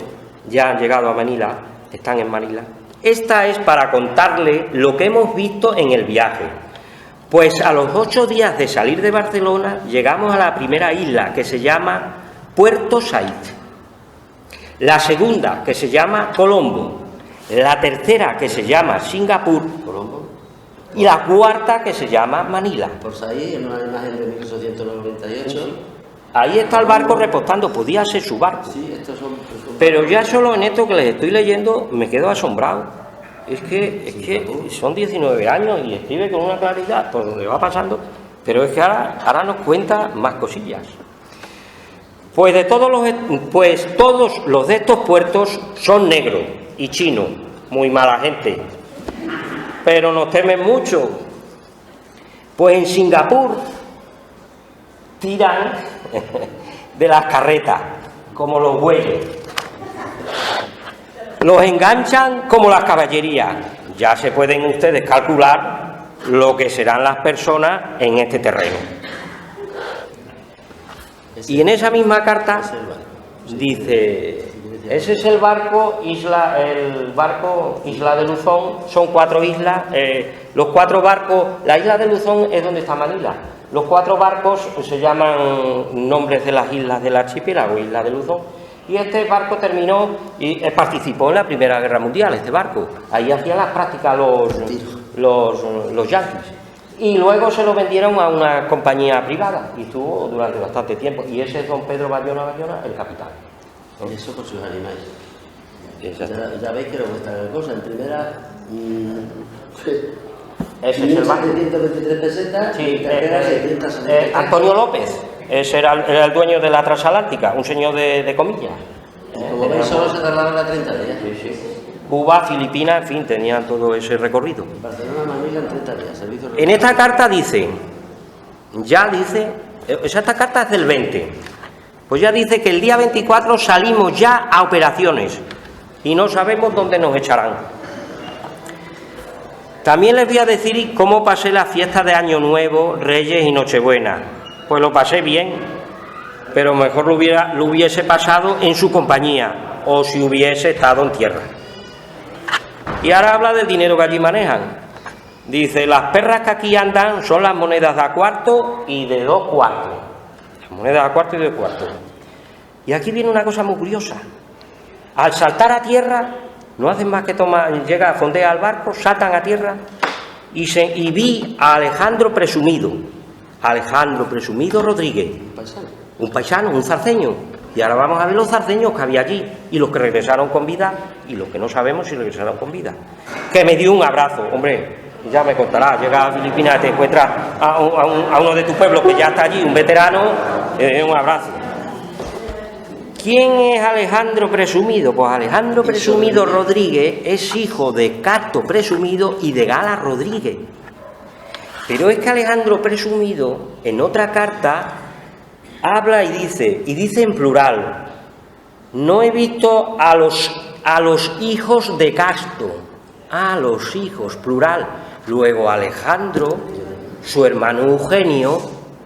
ya han llegado a Manila, están en Manila. Esta es para contarle lo que hemos visto en el viaje. Pues a los 8 días de salir de Barcelona, llegamos a la primera isla, que se llama Puerto Said. La segunda, que se llama Colombo. La tercera, que se llama Singapur. Colombo. Y la cuarta, que se llama Manila. Por ahí, en una imagen de 1898. Sí. Ahí está el barco repostando, podía ser su barco. Sí, estos son... Pero ya solo en esto que les estoy leyendo me quedo asombrado. Es que son 19 años y escribe con una claridad por donde va pasando, pero es que ahora nos cuenta más cosillas. Pues todos los de estos puertos son negros y chinos, muy mala gente, pero nos temen mucho. Pues en Singapur tiran de las carretas, como los bueyes. Los enganchan como las caballerías. Ya se pueden ustedes calcular lo que serán las personas en este terreno. Y en esa misma carta dice, ese es el barco Isla de Luzón. Son 4 islas. Los 4 barcos, la isla de Luzón es donde está Manila. Los 4 barcos se llaman nombres de las islas del archipiélago, Isla de Luzón. Y este barco terminó y participó en la Primera Guerra Mundial, este barco. Ahí hacían las prácticas los yanquis. Y luego se lo vendieron a una compañía privada y estuvo durante bastante tiempo. Y ese es don Pedro Bayona, el capitán. Eso por sus animales. Ya veis que lo cuesta la cosa. En primera... Ese es el barco. 723 pesetas, Sí, Antonio Antonio López. Ese era el dueño de la transatlántica, un señor de comillas. Como veis, solo se tardaban 30 días. Sí. Cuba, Filipinas, en fin, tenían todo ese recorrido. Barcelona, Manila en 30 días. En esta carta dice, esta carta es del 20, pues ya dice que el día 24 salimos ya a operaciones y no sabemos dónde nos echarán. También les voy a decir cómo pasé la fiesta de Año Nuevo, Reyes y Nochebuena. Pues lo pasé bien, pero mejor lo hubiese pasado en su compañía o si hubiese estado en tierra. Y ahora habla del dinero que allí manejan. Dice, las perras que aquí andan son las monedas de a cuarto y de 2 cuartos. Las monedas de a cuarto y de 2 cuartos. Y aquí viene una cosa muy curiosa. Al saltar a tierra, no hacen más que llega, fondea al barco, saltan a tierra y vi a Alejandro Presumido Rodríguez, un paisano, un zarceño. Y ahora vamos a ver los zarceños que había allí y los que regresaron con vida y los que no sabemos si regresaron con vida. Que me dio un abrazo, hombre, ya me contará, llega a Filipinas, te encuentras a uno de tu pueblo que ya está allí, un veterano, un abrazo. ¿Quién es Alejandro Presumido? Pues Alejandro Presumido Rodríguez es hijo de Casto Presumido y de Gala Rodríguez. Pero es que Alejandro Presumido, en otra carta, habla y dice en plural, no he visto a los hijos de Casto, a los hijos, plural. Luego Alejandro, su hermano Eugenio,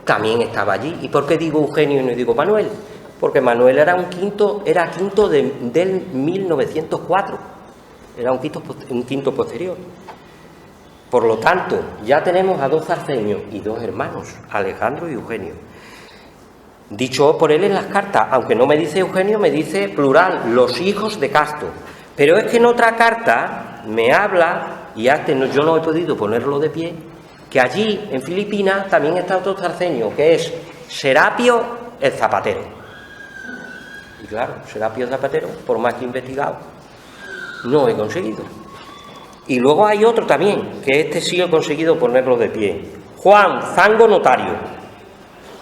también estaba allí. ¿Y por qué digo Eugenio y no digo Manuel? Porque Manuel era quinto del 1904, era un quinto posterior. Por lo tanto, ya tenemos a 2 zarceños y 2 hermanos, Alejandro y Eugenio. Dicho por él en las cartas, aunque no me dice Eugenio, me dice plural, los hijos de Casto. Pero es que en otra carta me habla, y yo no he podido ponerlo de pie, que allí, en Filipinas, también está otro zarceño, que es Serapio el Zapatero. Y claro, Serapio el Zapatero, por más que he investigado, no he conseguido. Y luego hay otro también, que sí he conseguido ponerlo de pie, Juan Zango Notario.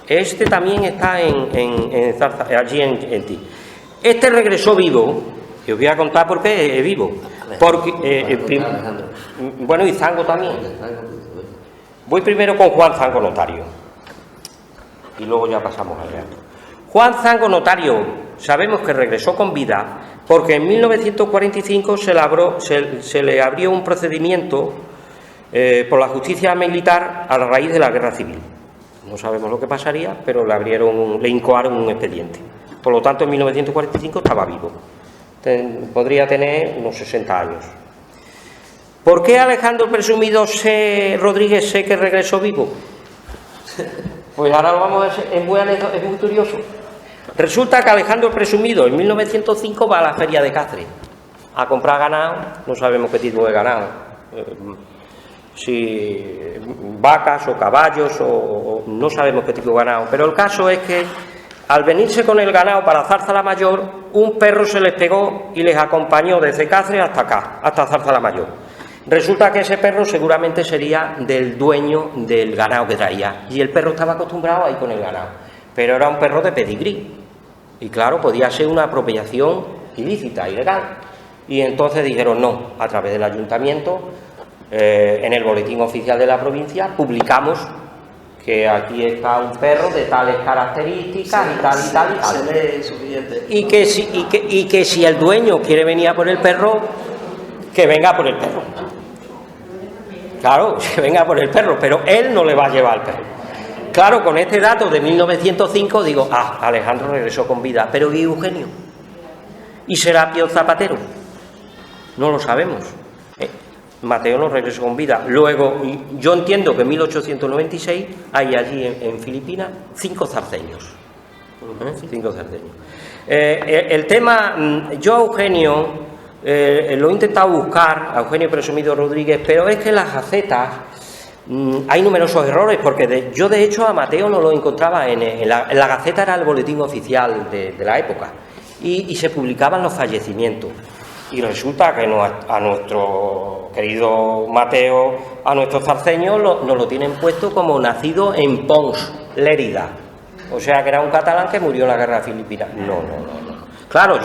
Este también está allí en ti. Este regresó vivo, y os voy a contar por qué es vivo. Porque, bueno, y Zango también. Voy primero con Juan Zango Notario, y luego ya pasamos al resto. Juan Zango Notario, sabemos que regresó con vida, porque en 1945 se le abrió un procedimiento por la justicia militar a la raíz de la guerra civil. No sabemos lo que pasaría, pero le incoaron un expediente. Por lo tanto, en 1945 estaba vivo. Podría tener unos 60 años. ¿Por qué Alejandro Presumido Rodríguez sé que regresó vivo? Pues ahora lo vamos a ver, es muy curioso. Resulta que Alejandro Presumido en 1905 va a la feria de Cáceres a comprar ganado, no sabemos qué tipo de ganado, si vacas o caballos o no sabemos qué tipo de ganado, pero el caso es que al venirse con el ganado para Zárzala Mayor, un perro se les pegó y les acompañó desde Cáceres hasta acá, hasta Zárzala Mayor. Resulta que ese perro seguramente sería del dueño del ganado que traía, y el perro estaba acostumbrado a ir con el ganado, pero era un perro de pedigrí, y claro, podía ser una apropiación ilícita, ilegal, y entonces dijeron no, a través del ayuntamiento, en el boletín oficial de la provincia, publicamos que aquí está un perro de tales características y tal y tal y tal. Y que si el dueño quiere venir a por el perro, que venga por el perro. Claro, que venga por el perro, pero él no le va a llevar al perro. Claro, con este dato de 1905 digo, Alejandro regresó con vida, pero ¿y Eugenio? ¿Y Serapio Zapatero? No lo sabemos. Mateo no regresó con vida. Luego, yo entiendo que en 1896 hay allí en Filipinas 5 zarceños. 5 zarceños. El tema, yo a Eugenio lo he intentado buscar, a Eugenio Presumido Rodríguez, pero es que en las gacetas hay numerosos errores, porque yo de hecho a Mateo no lo encontraba en la gaceta, era el boletín oficial de la época, y se publicaban los fallecimientos. Y resulta que a nuestro querido Mateo, a nuestros zarceños, nos lo tienen puesto como nacido en Pons, Lérida. O sea, que era un catalán que murió en la guerra filipina. No. Claro,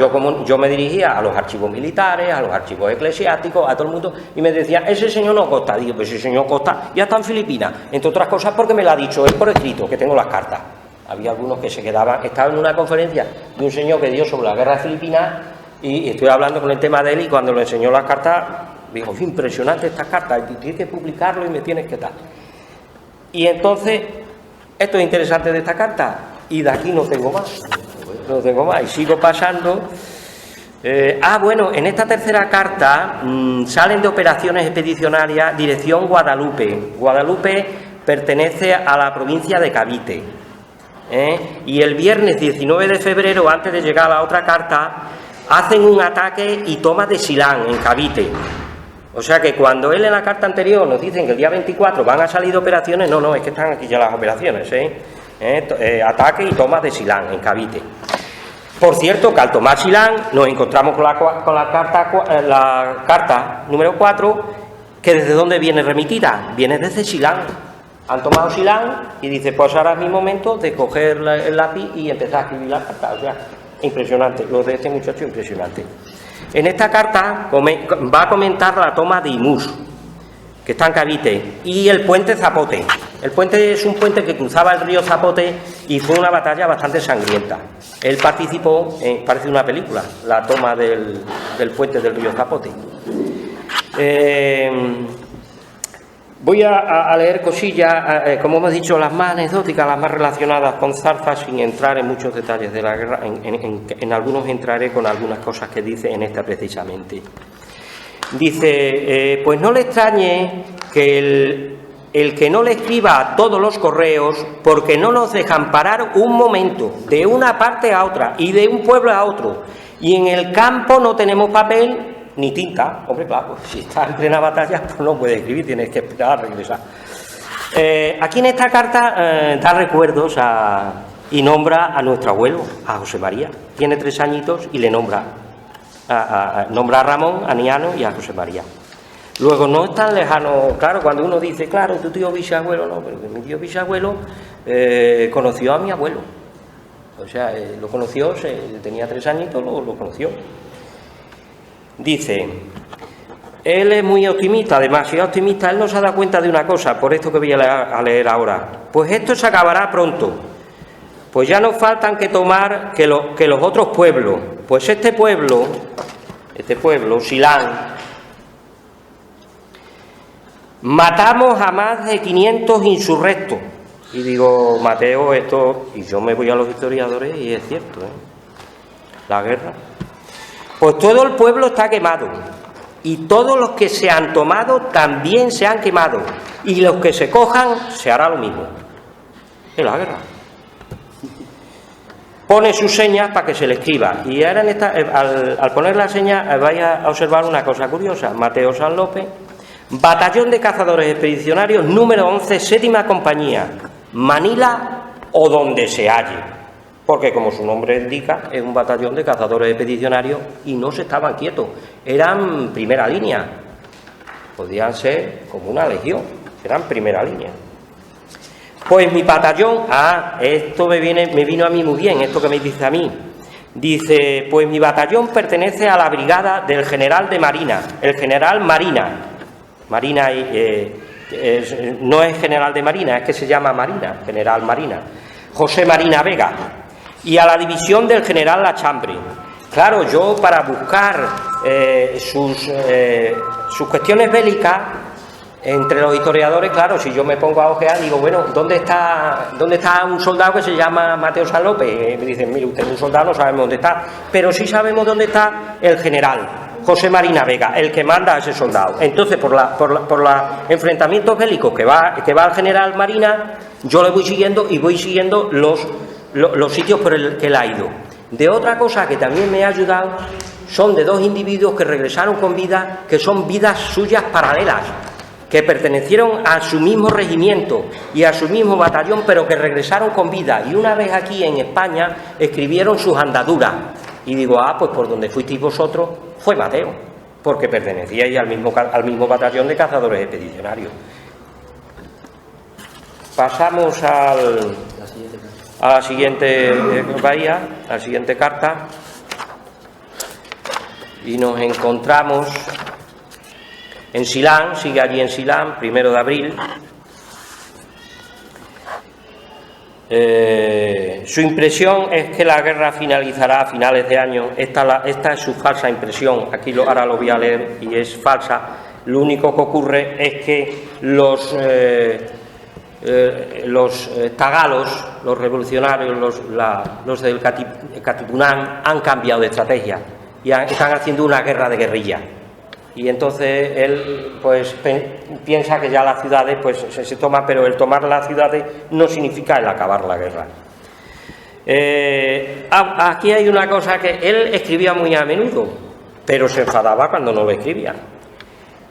yo me dirigía a los archivos militares, a los archivos eclesiásticos, a todo el mundo, y me decían, ese señor no Costa. Digo, pues ese señor Costa ya está en Filipinas, entre otras cosas porque me lo ha dicho él por escrito, que tengo las cartas. Había algunos que se quedaban, estaba en una conferencia de un señor que dio sobre la guerra de Filipinas, y estoy hablando con el tema de él, y cuando le enseñó las cartas, dijo, impresionante estas cartas, tienes que publicarlo y me tienes que dar. Y entonces, esto es interesante de esta carta, y de aquí no tengo más, y sigo pasando. Bueno, en esta tercera carta salen de operaciones expedicionarias, dirección Guadalupe. Guadalupe pertenece a la provincia de Cavite. Y el viernes 19 de febrero, antes de llegar a la otra carta, hacen un ataque y toma de Silán, en Cavite. O sea que cuando él en la carta anterior nos dicen que el día 24 van a salir de operaciones, no, es que están aquí ya las operaciones, ataque y toma de Silán, en Cavite. Por cierto, que al tomar Silán nos encontramos con la carta número 4, que desde dónde viene remitida, viene desde Silán. Han tomado Silán y dice, pues ahora es mi momento de coger el lápiz y empezar a escribir la carta. O sea, impresionante, lo de este muchacho impresionante. En esta carta va a comentar la toma de Imús, que está en Cavite, y el puente Zapote. El puente es un puente que cruzaba el río Zapote y fue una batalla bastante sangrienta. Él participó, parece una película, la toma del puente del río Zapote. Voy a leer cosillas, como hemos dicho, las más anecdóticas, las más relacionadas con Zarza, sin entrar en muchos detalles de la guerra. En algunos entraré con algunas cosas que dice en esta precisamente. Dice, pues no le extrañe que el que no le escriba a todos los correos, porque no nos dejan parar un momento, de una parte a otra y de un pueblo a otro, y en el campo no tenemos papel ni tinta. Hombre, claro, si está en plena batalla, pues no puede escribir, tienes que esperar a regresar. Aquí en esta carta da recuerdos y nombra a nuestro abuelo, a José María. Tiene 3 añitos y le nombra a Ramón, a Niano y a José María. Luego no es tan lejano, claro, cuando uno dice, claro, tu tío bisabuelo, no, pero mi tío bisabuelo conoció a mi abuelo. O sea, lo conoció, tenía 3 añitos, lo conoció. Dice, él es muy optimista, demasiado optimista, él no se ha dado cuenta de una cosa, por esto que voy a leer ahora. Pues esto se acabará pronto, pues ya nos faltan que tomar que los otros pueblos. Pues este pueblo, Silán, matamos a más de 500 insurrectos. Y digo, Mateo, esto, y yo me voy a los historiadores y es cierto, la guerra. Pues todo el pueblo está quemado, y todos los que se han tomado también se han quemado, y los que se cojan se hará lo mismo. Es la guerra. Pone sus señas para que se le escriba, y ahora al poner la seña vaya a observar una cosa curiosa. Mateo San López, Batallón de Cazadores Expedicionarios número 11, 7ª compañía, Manila o donde se halle, porque como su nombre indica, es un batallón de cazadores expedicionarios y no se estaban quietos, eran primera línea, podían ser como una legión, eran primera línea. Pues mi batallón, esto me vino a mí muy bien, esto que me dice a mí. Dice, pues mi batallón pertenece a la brigada del general de Marina, el general Marina. Marina no es general de Marina, es que se llama Marina, general Marina. José Marina Vega. Y a la división del general Lachambre. Claro, yo para buscar sus cuestiones bélicas, entre los historiadores, claro, si yo me pongo a ojear, digo, bueno, ¿dónde está un soldado que se llama Mateo San López? Me dicen, mire, usted es un soldado, no sabemos dónde está, pero sí sabemos dónde está el general José Marina Vega, el que manda a ese soldado. Entonces, por los enfrentamientos bélicos que va el general Marina, yo le voy siguiendo y voy siguiendo los sitios por el que él ha ido. De otra cosa que también me ha ayudado, son de 2 individuos que regresaron con vida, que son vidas suyas paralelas, que pertenecieron a su mismo regimiento y a su mismo batallón, pero que regresaron con vida, y una vez aquí en España escribieron sus andaduras. Y digo, pues por donde fuisteis vosotros fue Mateo, porque pertenecíais al mismo batallón de cazadores expedicionarios. Pasamos a la siguiente bahía, a la siguiente carta, y nos encontramos en Silán, sigue allí en Silán, 1 de abril. Su impresión es que la guerra finalizará a finales de año. Esta es su falsa impresión, aquí ahora lo voy a leer y es falsa. Lo único que ocurre es que los tagalos, los revolucionarios, los del Katipunan han cambiado de estrategia y están haciendo una guerra de guerrilla. Y entonces él pues piensa que ya las ciudades pues se toma, pero el tomar las ciudades no significa el acabar la guerra. Aquí hay una cosa, que él escribía muy a menudo, pero se enfadaba cuando no lo escribía.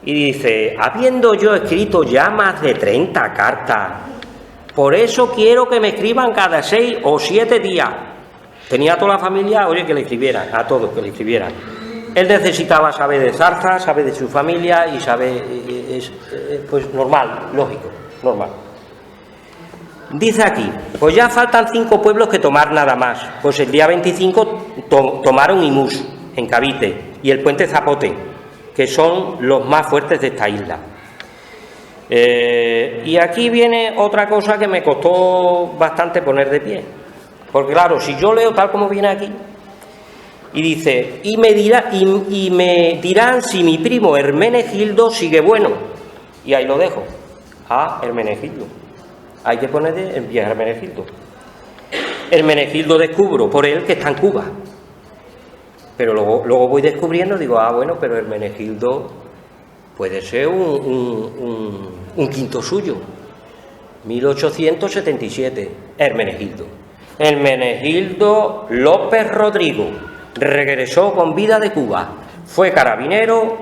Y dice, habiendo yo escrito ya más de 30 cartas, por eso quiero que me escriban cada 6 o 7 días. Tenía a toda la familia, oye, que le escribieran, a todos que le escribieran. Él necesitaba saber de Zarza, saber de su familia y saber, pues normal, lógico, normal. Dice aquí, pues ya faltan 5 pueblos que tomar nada más. Pues el día 25 tomaron Imús, en Cavite, y el puente Zapote, que son los más fuertes de esta isla. Y aquí viene otra cosa que me costó bastante poner de pie. Porque claro, si yo leo tal como viene aquí, y dice, y me dirán si mi primo Hermenegildo sigue bueno. Y ahí lo dejo. Hermenegildo. Hay que ponerle el viejo Hermenegildo. Hermenegildo descubro por él que está en Cuba. Pero luego voy descubriendo, digo, bueno, pero Hermenegildo puede ser un quinto suyo. 1877, Hermenegildo. Hermenegildo López Rodrigo. Regresó con vida de Cuba, fue carabinero,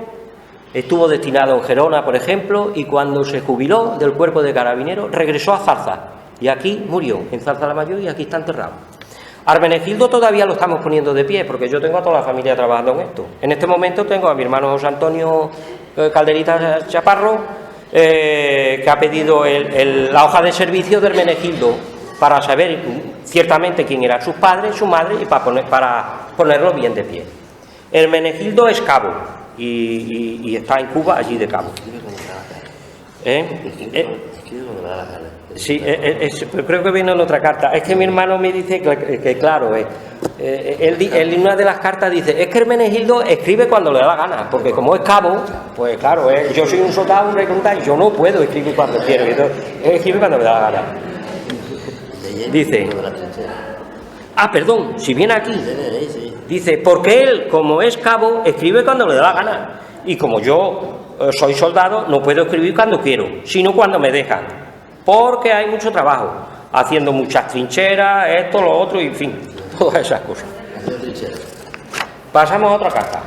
estuvo destinado en Gerona, por ejemplo, y cuando se jubiló del cuerpo de carabinero, regresó a Zarza, y aquí murió, en Zarza la Mayor, y aquí está enterrado. Hermenegildo todavía lo estamos poniendo de pie, porque yo tengo a toda la familia trabajando en esto. En este momento tengo a mi hermano José Antonio Calderita Chaparro, que ha pedido la hoja de servicio de Hermenegildo para saber ciertamente quién eran sus padres, su madre y para ponerlo bien de pie. Hermenegildo es cabo y está en Cuba, allí de cabo. Sí, creo que viene en otra carta. Es que mi hermano me dice que claro, él en una de las cartas dice, es que Hermenegildo escribe cuando le da la gana, porque como es cabo, pues claro, yo soy un soldado, un recluta, y yo no puedo escribir cuando quiero, entonces él escribe cuando le da la gana. Dice, perdón, si viene aquí, dice, porque él, como es cabo, escribe cuando le da la gana, y como yo soy soldado, no puedo escribir cuando quiero, sino cuando me dejan, porque hay mucho trabajo, haciendo muchas trincheras, esto, lo otro, y en fin, todas esas cosas. Pasamos a otra carta.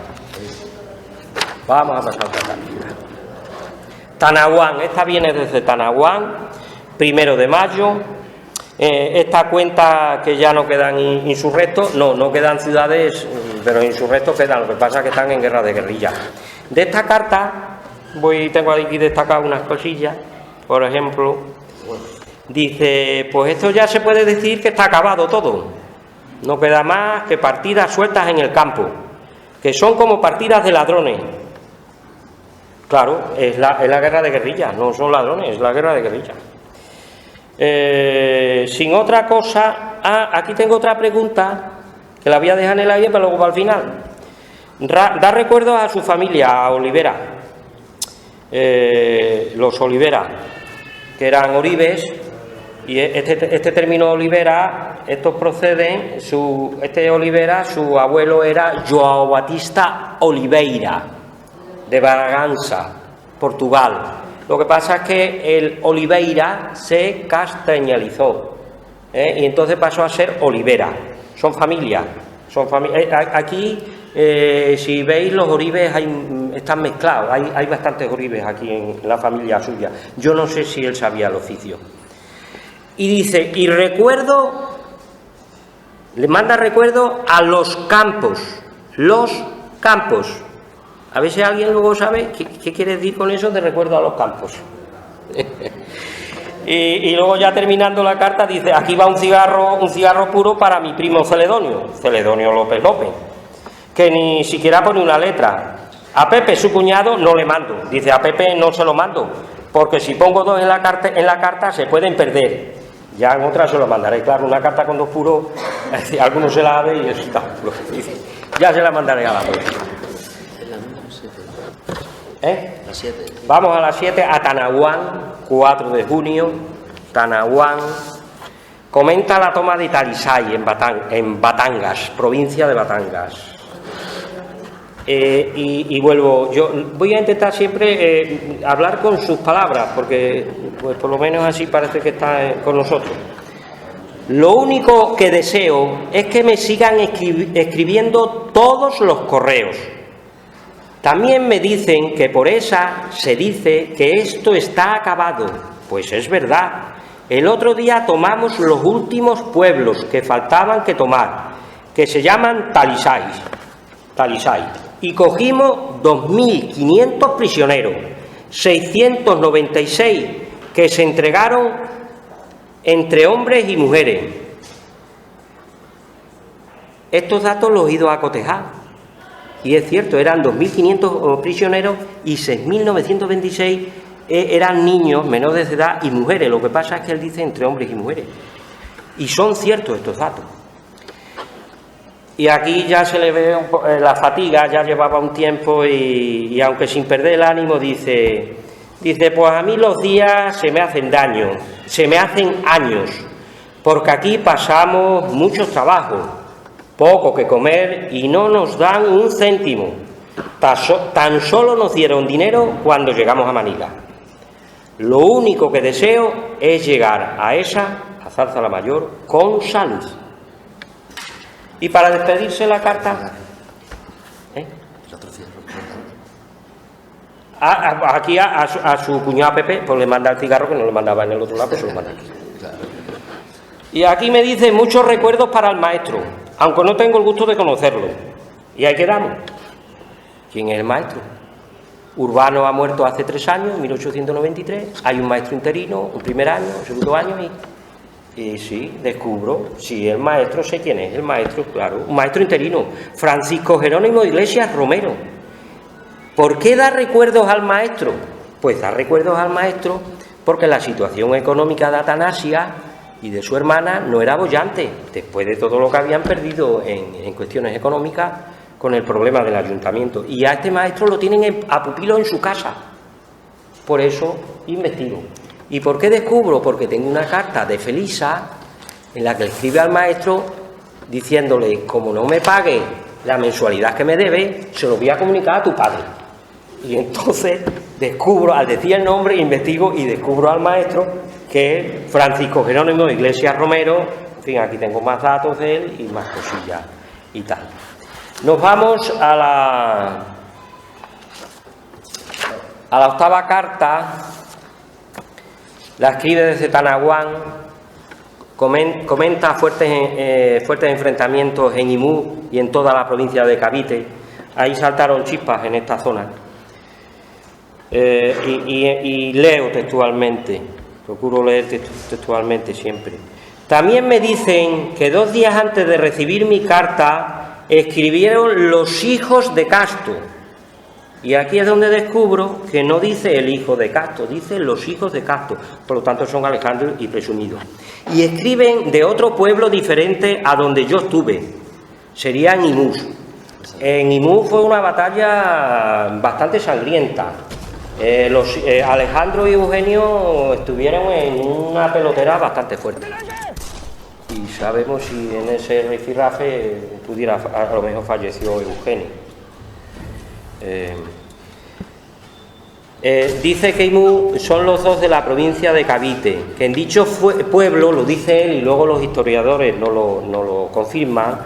Vamos a pasar a otra carta. Tanahuán, esta viene desde Tanahuán, 1 de mayo. Esta cuenta que ya no quedan insurrectos, no quedan ciudades, pero insurrectos quedan, lo que pasa es que están en guerra de guerrilla. De esta carta, tengo aquí destacar unas cosillas, por ejemplo, dice, pues esto ya se puede decir que está acabado todo, no queda más que partidas sueltas en el campo, que son como partidas de ladrones. Claro, es la guerra de guerrilla, no son ladrones, es la guerra de guerrilla. Sin otra cosa, aquí tengo otra pregunta que la voy a dejar en el aire pero luego para el final. Da recuerdos a su familia, a Olivera, los Olivera, que eran Oribes, y este término Olivera, estos proceden, este Olivera, su abuelo era João Batista Oliveira, de Bragança, Portugal. Lo que pasa es que el Oliveira se castañalizó, y entonces pasó a ser Olivera. Son familia. Aquí, si veis, los Oribes están mezclados. Hay bastantes Oribes aquí en la familia suya. Yo no sé si él sabía el oficio. Y dice, y recuerdo, le manda recuerdo a los campos. Los campos. A ver si alguien luego sabe qué quiere decir con eso de recuerdo a los campos. y luego ya terminando la carta dice, aquí va un cigarro puro para mi primo Celedonio López, que ni siquiera pone una letra. A Pepe, su cuñado, no le mando. Dice, a Pepe no se lo mando, porque si pongo 2 en la carta se pueden perder. Ya en otra se lo mandaré. Claro, una carta con 2 puros, algunos se la ve y eso está. Ya se la mandaré a la otra. La 7. Vamos a las 7, a Tanahuán, 4 de junio, Tanahuán. Comenta la toma de Talisay en Batangas, provincia de Batangas. Y vuelvo, yo voy a intentar siempre hablar con sus palabras, porque pues por lo menos así parece que está con nosotros. Lo único que deseo es que me sigan escribiendo todos los correos. También me dicen que por esa se dice que esto está acabado. Pues es verdad. El otro día tomamos los últimos pueblos que faltaban que tomar, que se llaman Talisay. Y cogimos 2.500 prisioneros, 696 que se entregaron entre hombres y mujeres. Estos datos los he ido a cotejar. Y es cierto, eran 2.500 prisioneros y 6.926 eran niños menores de edad y mujeres. Lo que pasa es que él dice entre hombres y mujeres. Y son ciertos estos datos. Y aquí ya se le ve la fatiga, ya llevaba un tiempo y aunque sin perder el ánimo dice, pues a mí los días se me hacen años, porque aquí pasamos muchos trabajos, poco que comer y no nos dan un céntimo. Tan solo nos dieron dinero cuando llegamos a Manila. Lo único que deseo es llegar a Zarzalamayor, con salud. Y para despedirse la carta, aquí a su cuñado Pepe, pues le manda el cigarro que no le mandaba en el otro lado, pues se lo manda aquí. Y aquí me dice muchos recuerdos para el maestro, aunque no tengo el gusto de conocerlo. Y ahí quedamos. ¿Quién es el maestro? Urbano ha muerto hace 3 años, en 1893, hay un maestro interino, un primer año, un segundo año y sí, descubro, sí, el maestro, sé quién es, el maestro, claro, un maestro interino, Francisco Jerónimo Iglesias Romero. ¿Por qué da recuerdos al maestro? Pues da recuerdos al maestro porque la situación económica de Atanasia y de su hermana no era boyante, después de todo lo que habían perdido en cuestiones económicas con el problema del ayuntamiento. Y a este maestro lo tienen a pupilo en su casa. Por eso investigo. ¿Y por qué descubro? Porque tengo una carta de Felisa en la que le escribe al maestro diciéndole, como no me pague la mensualidad que me debe, se lo voy a comunicar a tu padre. Y entonces descubro, al decir el nombre, investigo y descubro al maestro que es Francisco Jerónimo Iglesias Romero. En fin, aquí tengo más datos de él y más cosillas y tal. Nos vamos a la octava carta. La escribe desde Tanaguán, comenta fuertes enfrentamientos en Imú y en toda la provincia de Cavite. Ahí saltaron chispas en esta zona. Y leo textualmente, procuro leer textualmente siempre. También me dicen que 2 días antes de recibir mi carta escribieron los hijos de Casto. Y aquí es donde descubro que no dice el hijo de Casto, dice los hijos de Casto, por lo tanto son Alejandro y Presumido. Y escriben de otro pueblo diferente a donde yo estuve, sería en Imús. En Imús fue una batalla bastante sangrienta. Alejandro y Eugenio estuvieron en una pelotera bastante fuerte. Y sabemos si en ese rifirrafe a lo mejor falleció Eugenio. Dice que Imú son los 2 de la provincia de Cavite, que en dicho pueblo, lo dice él y luego los historiadores no lo confirman,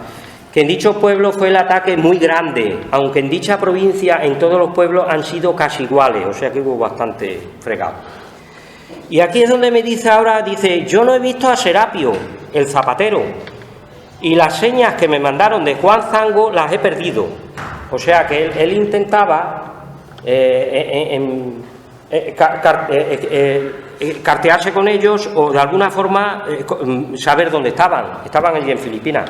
que en dicho pueblo fue el ataque muy grande, aunque en dicha provincia en todos los pueblos han sido casi iguales, o sea que hubo bastante fregado. Y aquí es donde me dice ahora, dice, yo no he visto a Serapio, el zapatero, y las señas que me mandaron de Juan Zango las he perdido. O sea que él intentaba cartearse con ellos o de alguna forma saber dónde estaban. Estaban allí en Filipinas.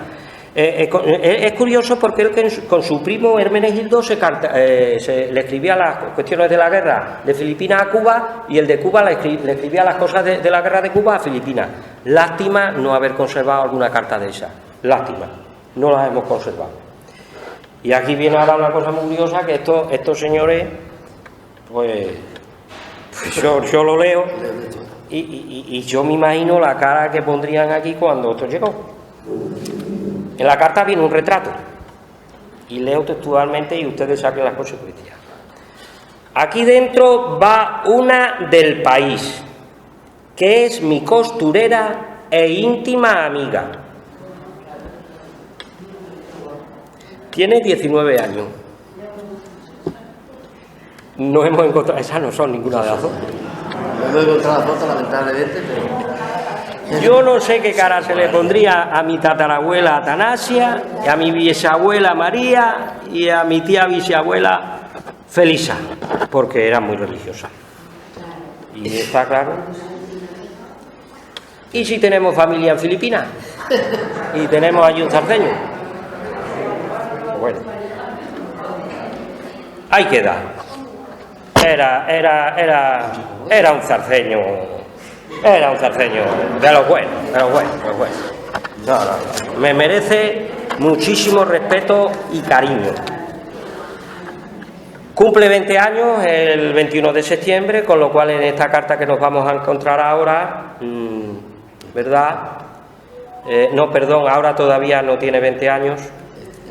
Es curioso porque él con su primo Hermenegildo le escribía las cuestiones de la guerra de Filipinas a Cuba y el de Cuba le escribía las cosas de la guerra de Cuba a Filipinas. Lástima no haber conservado alguna carta de esa. Lástima. No las hemos conservado. Y aquí viene ahora una cosa muy curiosa, que estos señores, pues yo lo leo y yo me imagino la cara que pondrían aquí cuando esto llegó. En la carta viene un retrato, y leo textualmente y ustedes saquen las consecuencias. Aquí dentro va una del país, que es mi costurera e íntima amiga. Tiene 19 años. No hemos encontrado, esas no son ninguna de las dos. No hemos encontrado la foto, lamentablemente, pero... Yo no sé qué cara se le pondría a mi tatarabuela Atanasia, a mi bisabuela María y a mi tía bisabuela Felisa, porque eran muy religiosas. Y está claro. ¿Y si tenemos familia en Filipinas? Y tenemos allí un zarceño. Bueno, ahí queda. Era un zarceño. Era un zarceño de los buenos, No. Me merece muchísimo respeto y cariño. Cumple 20 años el 21 de septiembre, con lo cual en esta carta que nos vamos a encontrar ahora, ¿verdad? No, perdón, ahora todavía no tiene 20 años.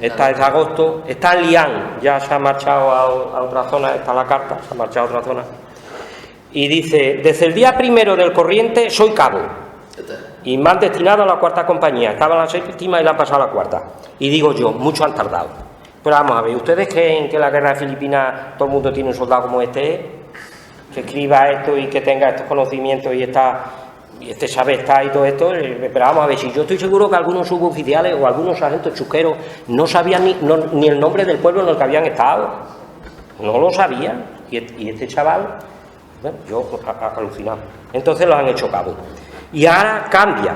Esta es de agosto, está en Lián, ya se ha marchado a otra zona, está la carta, se ha marchado a otra zona. Y dice, desde el día 1 del corriente soy cabo, y me han destinado a la 4ª compañía, estaba en la 7ª y la han pasado a la 4ª. Y digo yo, mucho han tardado. Pero vamos a ver, ¿ustedes creen que en la guerra de Filipinas todo el mundo tiene un soldado como este? Que escriba esto y que tenga estos conocimientos y este sabe estar y todo esto, pero vamos a ver, si yo estoy seguro que algunos suboficiales o algunos sargentos chusqueros no sabían ni el nombre del pueblo en el que habían estado, no lo sabían. Y este chaval, bueno, yo alucinado. Entonces lo han hecho cabo. Y ahora cambia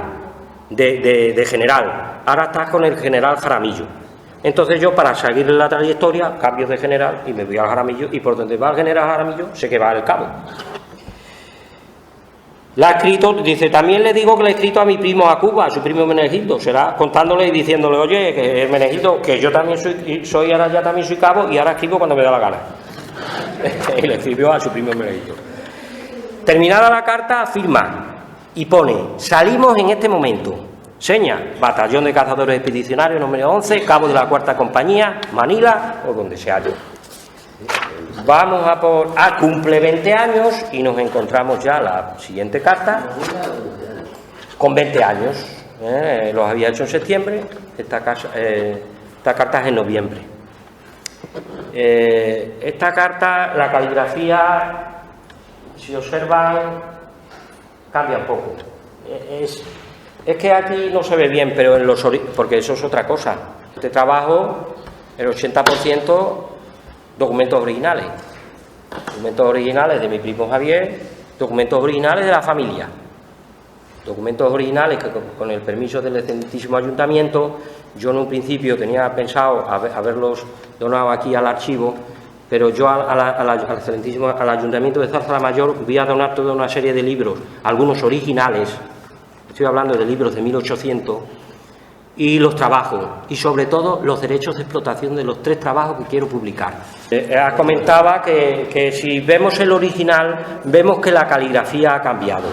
de general. Ahora está con el general Jaramillo. Entonces yo, para seguir la trayectoria, cambio de general y me voy al Jaramillo, y por donde va el general Jaramillo sé que va al cabo. La ha escrito, dice, también le digo que le he escrito a mi primo a Cuba, a su primo Menegildo, será contándole y diciéndole, oye, que el Menegildo, que yo también soy ahora ya también soy cabo y ahora escribo cuando me da la gana. Y le escribió a su primo Menegildo. Terminada la carta, firma y pone, salimos en este momento. Seña, Batallón de Cazadores Expedicionarios número 11, cabo de la 4ª Compañía, Manila o donde se haya. Vamos a cumple 20 años y nos encontramos ya la siguiente carta con 20 años. Los había hecho en septiembre, esta carta es en noviembre. Esta carta, la caligrafía, si observan, cambia un poco. Es que aquí no se ve bien, pero en los porque eso es otra cosa. Este trabajo, el 80% documentos originales. Documentos originales de mi primo Javier, documentos originales de la familia. Documentos originales que con el permiso del excelentísimo ayuntamiento, yo en un principio tenía pensado haberlos donado aquí al archivo, pero yo al ayuntamiento de Zarzalamayor voy a donar toda una serie de libros, algunos originales. Estoy hablando de libros de 1800 y los trabajos y sobre todo los derechos de explotación de los 3 trabajos que quiero publicar. Comentaba que si vemos el original vemos que la caligrafía ha cambiado.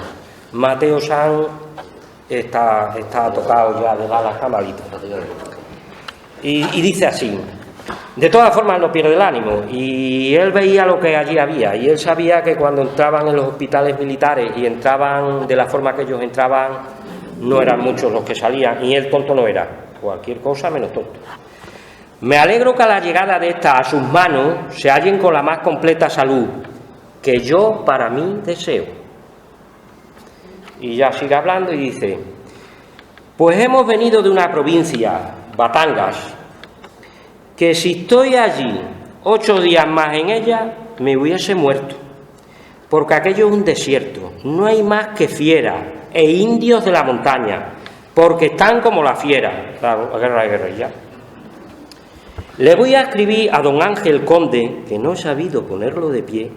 Mateo Sanz está tocado ya de balas camalitas. Y dice así, de todas formas no pierde el ánimo, y él veía lo que allí había, y él sabía que cuando entraban en los hospitales militares y entraban de la forma que ellos entraban, no eran muchos los que salían, y él tonto no era, cualquier cosa menos tonto. Me alegro que a la llegada de esta a sus manos se hallen con la más completa salud, que yo para mí deseo. Y ya sigue hablando y dice, pues hemos venido de una provincia, Batangas, que si estoy allí 8 días más en ella, me hubiese muerto, porque aquello es un desierto, no hay más que fieras e indios de la montaña, porque están como la fiera, la guerra de guerrilla. Le voy a escribir a don Ángel Conde, que no he sabido ponerlo de pie,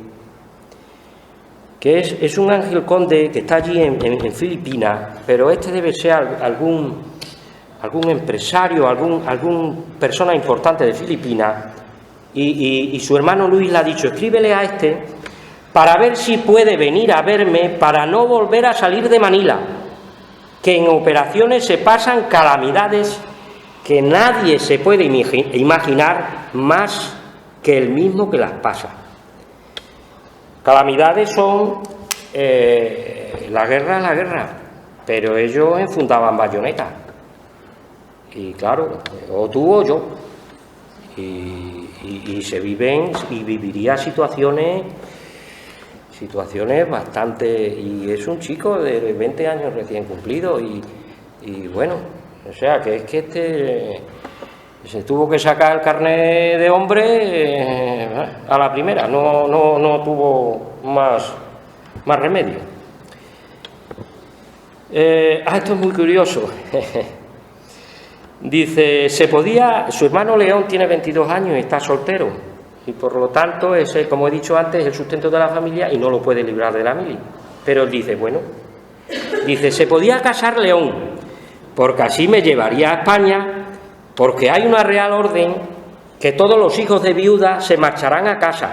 que es un Ángel Conde que está allí en Filipinas, pero este debe ser algún empresario, algún persona importante de Filipinas, y su hermano Luis le ha dicho, escríbele a este para ver si puede venir a verme para no volver a salir de Manila, que en operaciones se pasan calamidades que nadie se puede imaginar más que el mismo que las pasa. Calamidades son la guerra, pero ellos enfundaban bayonetas. Y claro, o tú o yo. Y se viven y viviría situaciones bastante. Y es un chico de 20 años recién cumplido. Y bueno, o sea, que es que se tuvo que sacar el carnet de hombre a la primera, no tuvo más remedio. Esto es muy curioso. Dice, su hermano León tiene 22 años y está soltero, y por lo tanto es, como he dicho antes, el sustento de la familia y no lo puede librar de la mili. Pero él dice, se podía casar León, porque así me llevaría a España, porque hay una real orden que todos los hijos de viudas se marcharán a casa,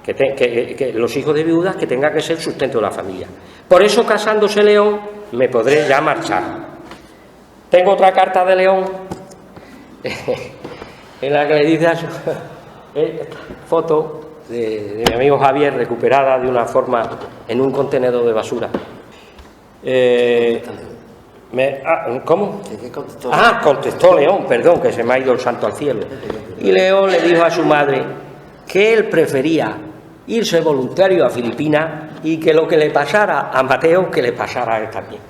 que los hijos de viudas que tenga que ser sustento de la familia. Por eso, casándose León, me podré ya marchar. Tengo otra carta de León en la que le dice a su foto de mi amigo Javier, recuperada de una forma en un contenedor de basura. ¿Cómo? Contestó León, perdón, que se me ha ido el santo al cielo. Y León le dijo a su madre que él prefería irse voluntario a Filipinas y que lo que le pasara a Mateo, que le pasara a él también.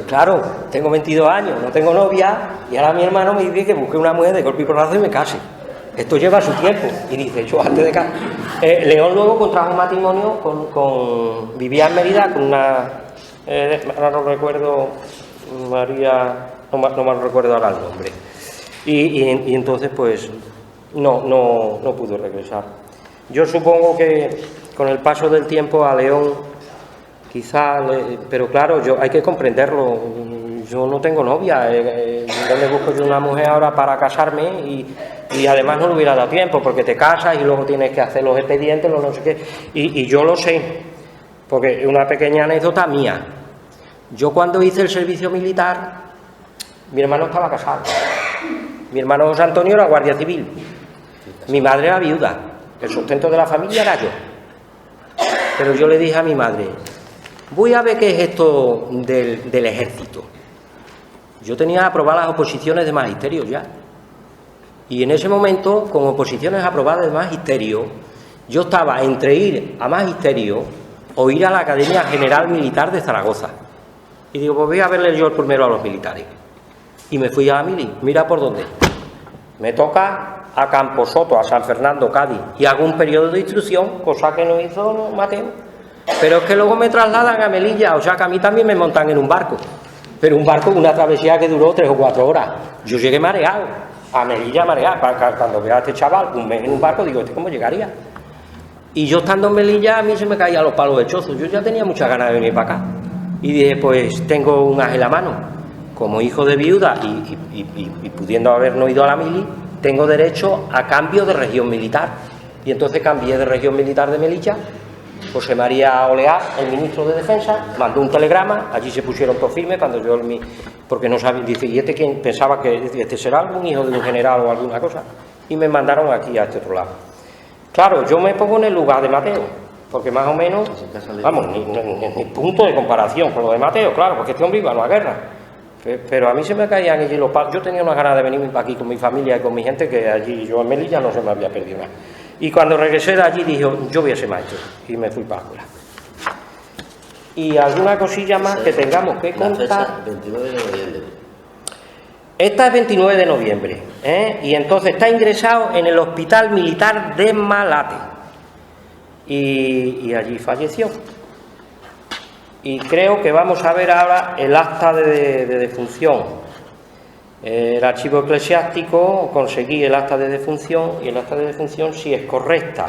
Claro, tengo 22 años, no tengo novia, y ahora mi hermano me dice que busque una mujer de golpe y porrazo y me case. Esto lleva su tiempo. Y dice, yo antes de acá. León luego contrajo matrimonio vivía en Mérida con una, ahora no recuerdo, María, no me recuerdo ahora el nombre. Y entonces pues no pudo regresar. Yo supongo que con el paso del tiempo a León quizá, pero claro, hay que comprenderlo. Yo no tengo novia, ¿dónde busco yo una mujer ahora para casarme? Y además no le hubiera dado tiempo, porque te casas y luego tienes que hacer los expedientes, no sé qué. Y yo lo sé, porque una pequeña anécdota mía. Yo cuando hice el servicio militar, mi hermano estaba casado. Mi hermano José Antonio era guardia civil. Mi madre era viuda. El sustento de la familia era yo. Pero yo le dije a mi madre, voy a ver qué es esto del ejército. Yo tenía aprobadas las oposiciones de magisterio ya. Y en ese momento, con oposiciones aprobadas de magisterio, yo estaba entre ir a magisterio o ir a la Academia General Militar de Zaragoza. Y digo, pues voy a verle yo primero a los militares. Y me fui a la mili, mira por dónde. Me toca a Camposoto, a San Fernando, Cádiz, y hago un periodo de instrucción, cosa que no hizo Mateo. Pero es que luego me trasladan a Melilla, o sea que a mí también me montan en un barco. Pero un barco, una travesía que duró 3 o 4 horas. Yo llegué mareado, a Melilla mareado. Cuando veo a este chaval un mes en un barco, digo, ¿este cómo llegaría? Y yo estando en Melilla, a mí se me caían los palos de chozo. Yo ya tenía muchas ganas de venir para acá. Y dije, pues tengo un ángel a mano. Como hijo de viuda y pudiendo habernos ido a la mili, tengo derecho a cambio de región militar. Y entonces cambié de región militar de Melilla. José María Oleá, el ministro de Defensa, mandó un telegrama, allí se pusieron todos firmes cuando yo, porque no sabía, dice, ¿y este quién? Pensaba que este será algún hijo de un general o alguna cosa, y me mandaron aquí a este otro lado. Claro, yo me pongo en el lugar de Mateo, porque más o menos, vamos, ni punto de comparación con lo de Mateo, claro, porque este hombre iba a la guerra, pero a mí se me caían allí los palos. Yo tenía unas ganas de venirme para aquí con mi familia y con mi gente, que allí yo en Melilla no se me había perdido nada. Y cuando regresé de allí dije, yo voy a ser maestro, y me fui para la escuela. Y alguna cosilla más que tengamos que contar. 29 de noviembre. Esta es 29 de noviembre, y entonces está ingresado en el Hospital Militar de Malate. Y allí falleció. Y creo que vamos a ver ahora el acta de defunción. El archivo eclesiástico, conseguí el acta de defunción, y el acta de defunción sí es correcta.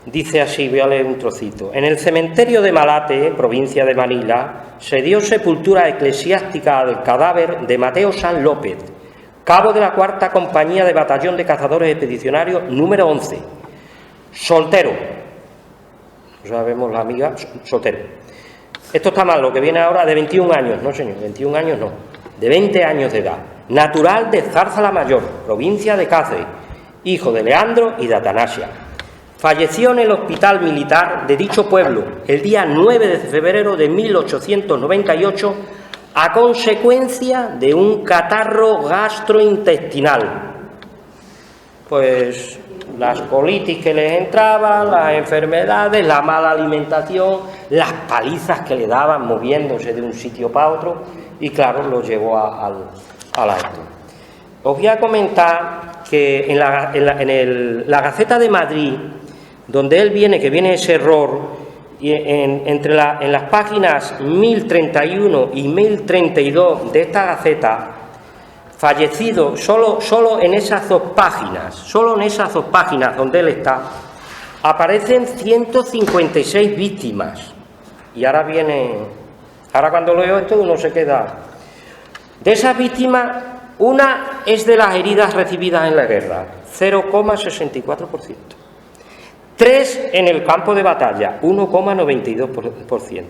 Dice así, voy a leer un trocito. En el cementerio de Malate, provincia de Manila, se dio sepultura eclesiástica al cadáver de Mateo San López, cabo de la 4ª Compañía de Batallón de Cazadores Expedicionarios número 11. Soltero. Sabemos la amiga, soltero. Esto está mal, lo que viene ahora de 21 años. No, señor, 21 años no. De 20 años de edad. Natural de Zarzalamayor, provincia de Cáceres, hijo de Leandro y de Atanasia. Falleció en el hospital militar de dicho pueblo el día 9 de febrero de 1898 a consecuencia de un catarro gastrointestinal. Pues las colitis que les entraban, las enfermedades, la mala alimentación, las palizas que le daban moviéndose de un sitio para otro, y claro, lo llevó al acto. Os voy a comentar que en la Gaceta de Madrid, donde él viene, que viene ese error, y en las páginas 1031 y 1032 de esta Gaceta, fallecido solo en esas dos páginas donde él está, aparecen 156 víctimas. Y ahora cuando leo esto uno se queda. De esas víctimas, una es de las heridas recibidas en la guerra, 0,64%. 3 en el campo de batalla, 1,92%.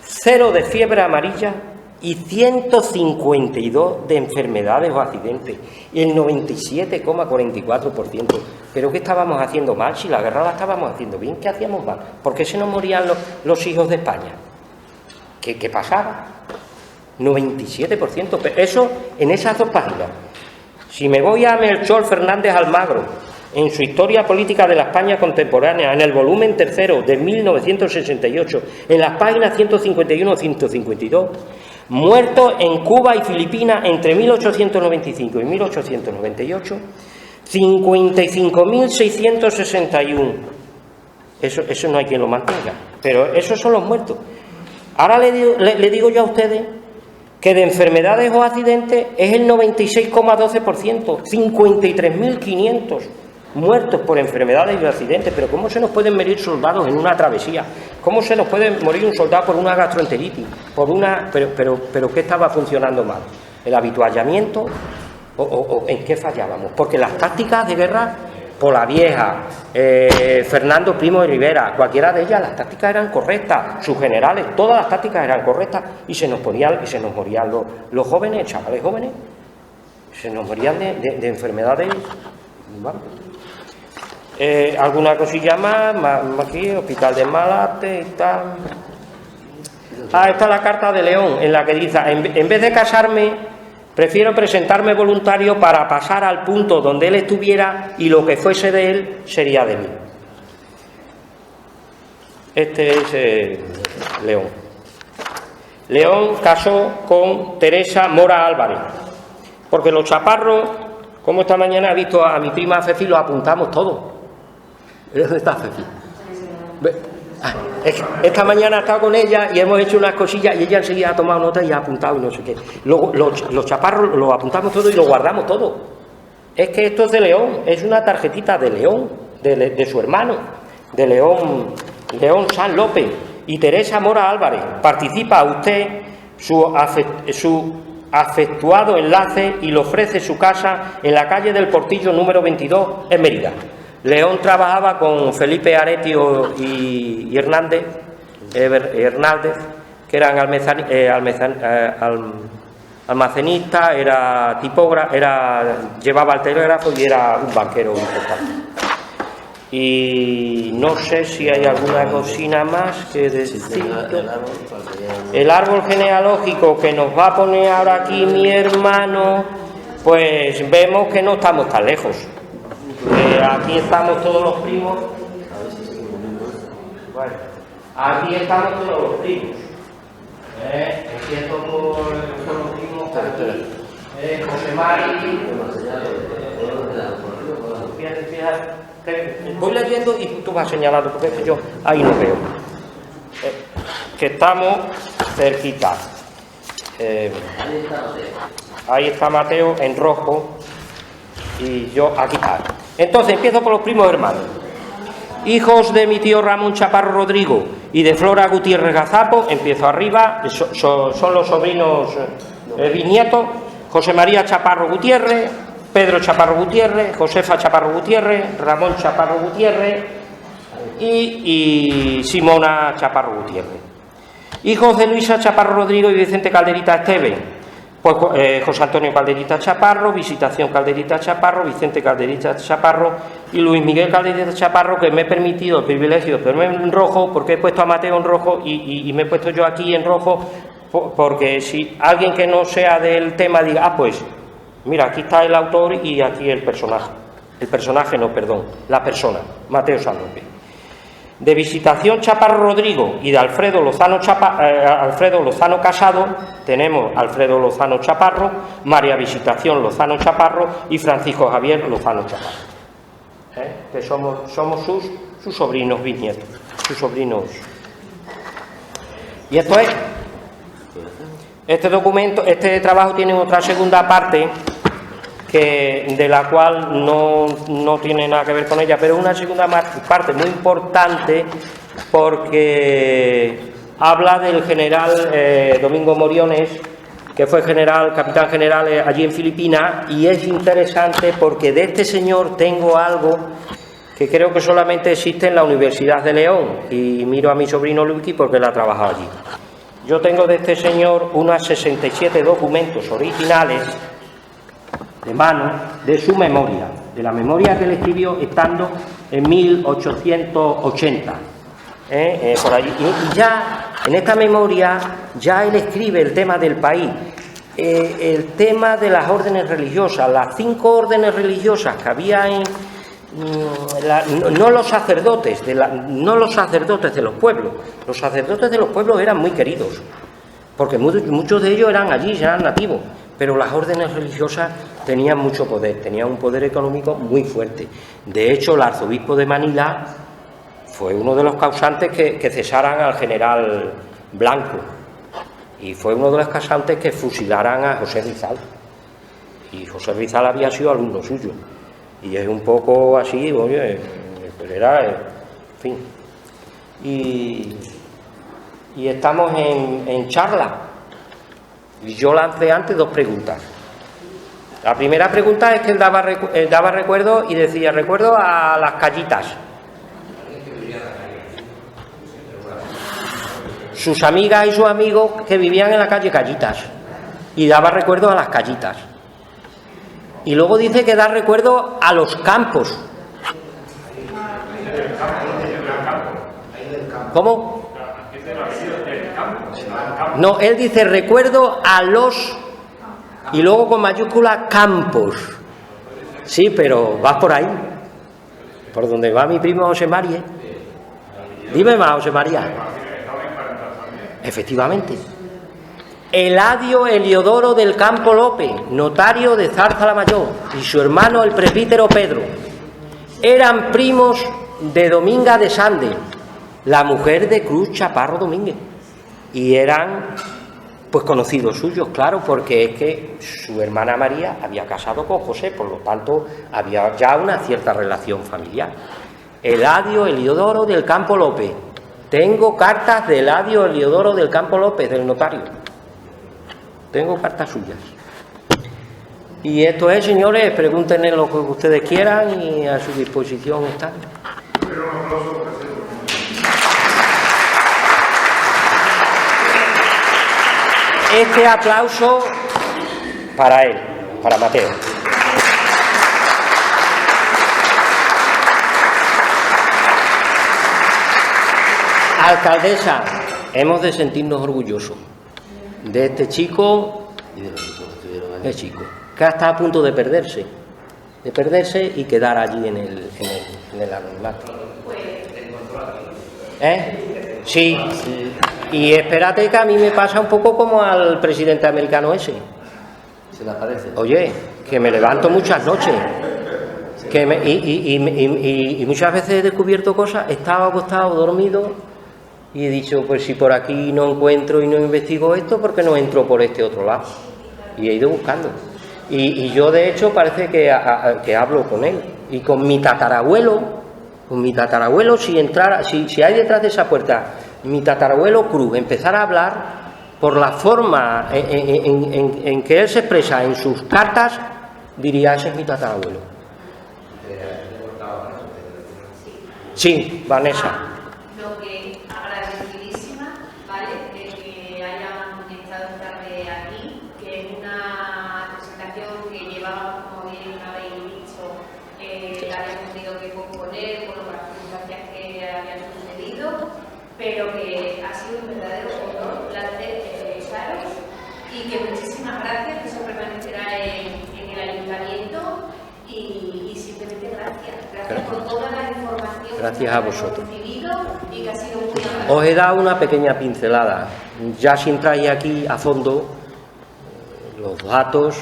0 de fiebre amarilla y 152 de enfermedades o accidentes, el 97,44%. ¿Pero qué estábamos haciendo mal? Si la guerra la estábamos haciendo bien, ¿qué hacíamos mal? ¿Por qué se nos morían los hijos de España? ¿Qué pasaba? 97%, eso en esas dos páginas. Si me voy a Melchor Fernández Almagro, en su Historia Política de la España Contemporánea, en el volumen 3 de 1968, en las páginas 151-152, muertos en Cuba y Filipinas entre 1895 y 1898, 55.661. Eso no hay quien lo mantenga, pero esos son los muertos. Ahora le digo yo a ustedes que de enfermedades o accidentes es el 96,12%, 53.500 muertos por enfermedades y accidentes. Pero ¿cómo se nos pueden morir soldados en una travesía? ¿Cómo se nos puede morir un soldado por una gastroenteritis? Pero ¿qué estaba funcionando mal? ¿El habituallamiento? ¿O en qué fallábamos? Porque las tácticas de guerra, Polavieja, Fernando Primo de Rivera, cualquiera de ellas, las tácticas eran correctas, sus generales, todas las tácticas eran correctas, y se nos morían los jóvenes, chavales jóvenes, se nos morían de enfermedades. Bueno, alguna cosilla más aquí, Hospital de Malate y tal. Esta es la carta de León, en la que dice: en vez de casarme, prefiero presentarme voluntario para pasar al punto donde él estuviera, y lo que fuese de él sería de mí. Este es León. León casó con Teresa Mora Álvarez, porque los chaparros, como esta mañana he visto a mi prima Fefi, lo apuntamos todos. ¿Dónde está Fefi? Esta mañana he estado con ella y hemos hecho unas cosillas, y ella enseguida ha tomado nota y ha apuntado y no sé qué. Los chaparros lo apuntamos todo y lo guardamos todo. Es que esto es de León, es una tarjetita de León, de su hermano, de León San López. Y Teresa Mora Álvarez, participa usted su afectuado enlace y le ofrece su casa en la calle del Portillo número 22 en Mérida. León trabajaba con Felipe Aretio y Hernández, que eran almacenistas, era tipógrafo, llevaba el telégrafo y era un banquero importante. Y no sé si hay alguna cocina más que decir. El árbol genealógico que nos va a poner ahora aquí mi hermano, pues vemos que no estamos tan lejos. Aquí estamos todos los primos. Bueno, aquí estamos todos los primos. Empiezo por los primos aquí. José Mari. Voy leyendo y tú vas señalando, porque es que yo ahí no veo. Que estamos cerquita. Ahí está Mateo en rojo y yo aquí está. Entonces empiezo por los primos hermanos. Hijos de mi tío Ramón Chaparro Rodrigo y de Flora Gutiérrez Gazapo, empiezo arriba, son los sobrinos bisnietos: José María Chaparro Gutiérrez, Pedro Chaparro Gutiérrez, Josefa Chaparro Gutiérrez, Ramón Chaparro Gutiérrez y Simona Chaparro Gutiérrez. Hijos de Luisa Chaparro Rodrigo y Vicente Calderita Esteve, pues José Antonio Calderita Chaparro, Visitación Calderita Chaparro, Vicente Calderita Chaparro y Luis Miguel Calderita Chaparro, que me he permitido el privilegio de ponerme en rojo, porque he puesto a Mateo en rojo y me he puesto yo aquí en rojo, porque si alguien que no sea del tema diga, pues mira, aquí está el autor y aquí el personaje. El personaje no, perdón, la persona, Mateo San López. De Visitación Chaparro Rodrigo y de Alfredo Lozano Casado, tenemos Alfredo Lozano Chaparro, María Visitación Lozano Chaparro y Francisco Javier Lozano Chaparro. Que somos sus sobrinos bisnietos, sus sobrinos. Y esto es, este trabajo tiene otra segunda parte, de la cual no tiene nada que ver con ella, pero una segunda parte muy importante, porque habla del general Domingo Moriones, que fue capitán general allí en Filipinas, y es interesante porque de este señor tengo algo que creo que solamente existe en la Universidad de León, y miro a mi sobrino Luqui porque él ha trabajado allí. Yo tengo de este señor unos 67 documentos originales de mano de su memoria, de la memoria que él escribió estando en 1880, por allí. Y ya en esta memoria ya él escribe el tema del país, el tema de las órdenes religiosas, las 5 órdenes religiosas que había en no los sacerdotes de los pueblos. Los sacerdotes de los pueblos eran muy queridos, porque muchos de ellos eran allí, ya eran nativos. pero las órdenes religiosas tenían mucho poder, tenían un poder económico muy fuerte. De hecho, el arzobispo de Manila fue uno de los causantes que cesaran al general Blanco, y fue uno de los causantes que fusilaran a José Rizal. Y José Rizal había sido alumno suyo. Y es un poco así, oye, era, en fin. Y estamos en charla. Y yo lancé antes 2 preguntas. La primera pregunta es que él daba recuerdo y decía, recuerdo a las callitas. Sus amigas y sus amigos que vivían en la calle Callitas. Y daba recuerdo a las callitas. Y luego dice que da recuerdo a los campos. ¿Cómo? No, él dice recuerdo a los, y luego con mayúscula, campos. Sí, pero vas por ahí, por donde va mi primo José María. Dime más, José María. Efectivamente. Eladio Heliodoro del Campo López, notario de Zarzalamayor, y su hermano el presbítero Pedro, eran primos de Dominga de Sande, la mujer de Cruz Chaparro Domínguez, y eran pues conocidos suyos, claro, porque es que su hermana María había casado con José, por lo tanto había ya una cierta relación familiar. Eladio Heliodoro del Campo López. Tengo cartas de Eladio Heliodoro del Campo López, del notario. Tengo cartas suyas. Y esto es, señores, pregúntenle lo que ustedes quieran y a su disposición están. Este aplauso para él, para Mateo. Alcaldesa, hemos de sentirnos orgullosos de este chico, que está a punto de perderse y quedar allí en el anonimato. Sí. Y espérate que a mí me pasa un poco como al presidente americano ese. Se le aparece. Oye, que me levanto muchas noches. Y muchas veces he descubierto cosas, estaba acostado, dormido, y he dicho, pues si por aquí no encuentro y no investigo esto, ¿por qué no entro por este otro lado? Y he ido buscando. Y yo, de hecho, parece que hablo con él. Y con mi tatarabuelo, si hay detrás de esa puerta, mi tatarabuelo Cruz empezara a hablar, por la forma en que él se expresa en sus cartas, diría, ese es mi tatarabuelo. Sí, Vanessa. Lo que agradecidísima, ¿vale?, de que hayan estado esta tarde aquí, que es una presentación que llevábamos, como bien habéis dicho, la habíamos tenido que componer por las circunstancias que habían sucedido, pero que ha sido un verdadero honor escucharos, y que muchísimas gracias, que eso permanecerá en el ayuntamiento, y simplemente gracias por toda la información. Gracias a vosotros. Y que ha sido muy agradable. Os he dado una pequeña pincelada, ya si entráis aquí a fondo, los datos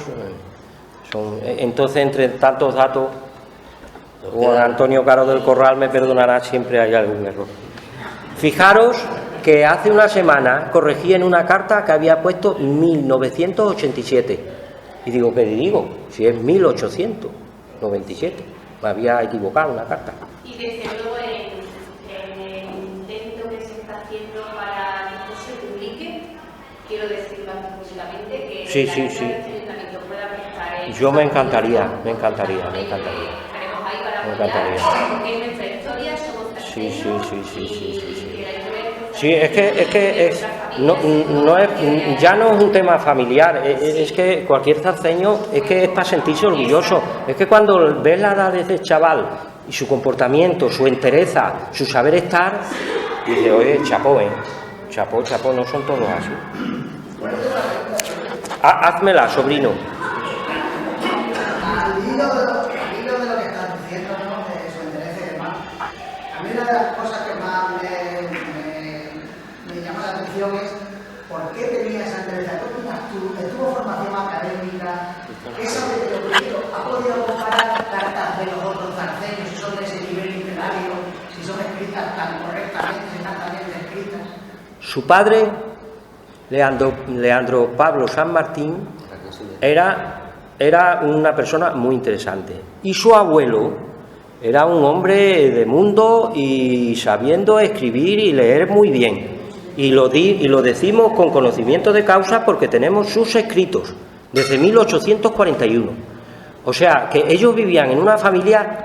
son, entonces entre tantos datos, Juan Antonio Caro del Corral me perdonará, siempre hay algún error. Fijaros que hace una semana corregí en una carta que había puesto 1987, y digo, ¿qué digo? Si es 1897, me había equivocado una carta. Y desde luego en el intento que se está haciendo para que no se publique, quiero decirlo públicamente, que Sí. ayuntamiento pueda prestar. Yo me encantaría. Estaremos ahí para apoyar, porque en nuestra historia somos Sí, es que no es, ya no es un tema familiar, es que cualquier zarceño es que es para sentirse orgulloso. Es que cuando ves la edad de ese chaval y su comportamiento, su entereza, su saber estar, dice, oye, chapó, chapó, no son todos así. Házmela, sobrino. Al hilo de lo que estás diciendo, ¿no?, de su entereza y demás, a mí una de las cosas que más me llama la atención es por qué tenía esa entereza. ¿Qué opinas tú tuvo formación académica, ¿qué sabe de lo que ha podido comparar cartas de los otros zarceños, si son de ese nivel literario, si son escritas tan correctamente, si están tan bien escritas? Su padre, Leandro Pablo San Martín, era una persona muy interesante. Y su abuelo era un hombre de mundo y sabiendo escribir y leer muy bien. Y lo decimos con conocimiento de causa porque tenemos sus escritos desde 1841. O sea, que ellos vivían en una familia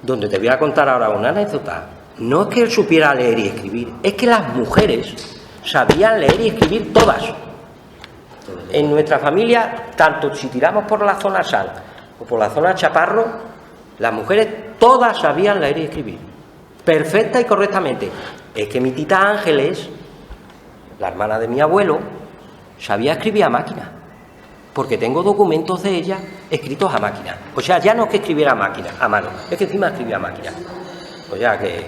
donde te voy a contar ahora una anécdota. No es que él supiera leer y escribir, es que las mujeres sabían leer y escribir todas. En nuestra familia, tanto si tiramos por la zona Sal o por la zona Chaparro, las mujeres todas sabían leer y escribir, perfecta y correctamente. Es que mi tita Ángeles, la hermana de mi abuelo, sabía escribir a máquina, porque tengo documentos de ella escritos a máquina. O sea, ya no es que escribiera a máquina, a mano, es que encima escribía a máquina. O sea que...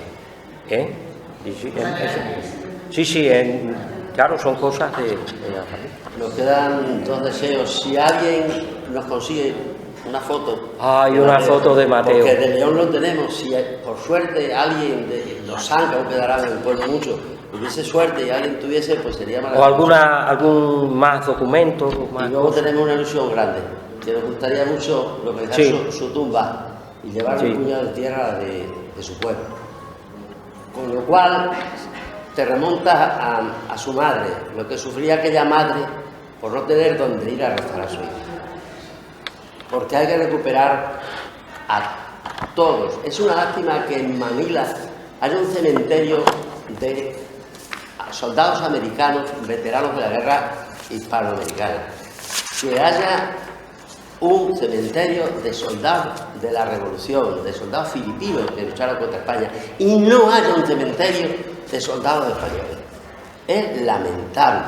claro, son cosas de la familia. Nos quedan dos deseos. Si alguien nos consigue una foto... Hay una foto de Mateo. Porque de León lo tenemos. Si por suerte alguien de los Ancas, que quedará en el pueblo mucho, tuviese suerte y alguien tuviese, pues sería maravilloso. O algún más documento. Y luego tenemos una ilusión grande, que nos gustaría mucho localizar su tumba y llevarle un puñado de tierra de su pueblo. Con lo cual te remontas a su madre, lo que sufría aquella madre por no tener donde ir a rezar a su hija. Porque hay que recuperar a todos. Es una lástima que en Manila haya un cementerio de soldados americanos, veteranos de la guerra hispanoamericana. Que haya un cementerio de soldados de la revolución, de soldados filipinos que lucharon contra España, y no haya un cementerio de soldados españoles. Es lamentable.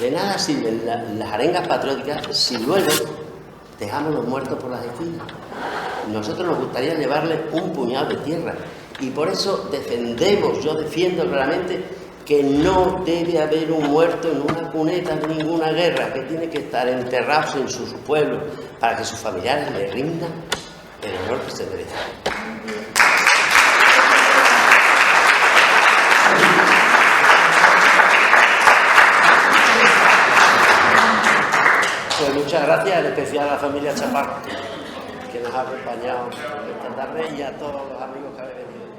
De nada sirven las arengas patrióticas si luego dejamos los muertos por las esquinas. Nosotros nos gustaría llevarle un puñado de tierra, y por eso yo defiendo claramente que no debe haber un muerto en una cuneta de ninguna guerra, que tiene que estar enterrado en su pueblo para que sus familiares le rindan el honor que se merece. Pues muchas gracias, en especial a la familia Chaparro, que nos ha acompañado esta tarde, y a todos los amigos que habéis venido.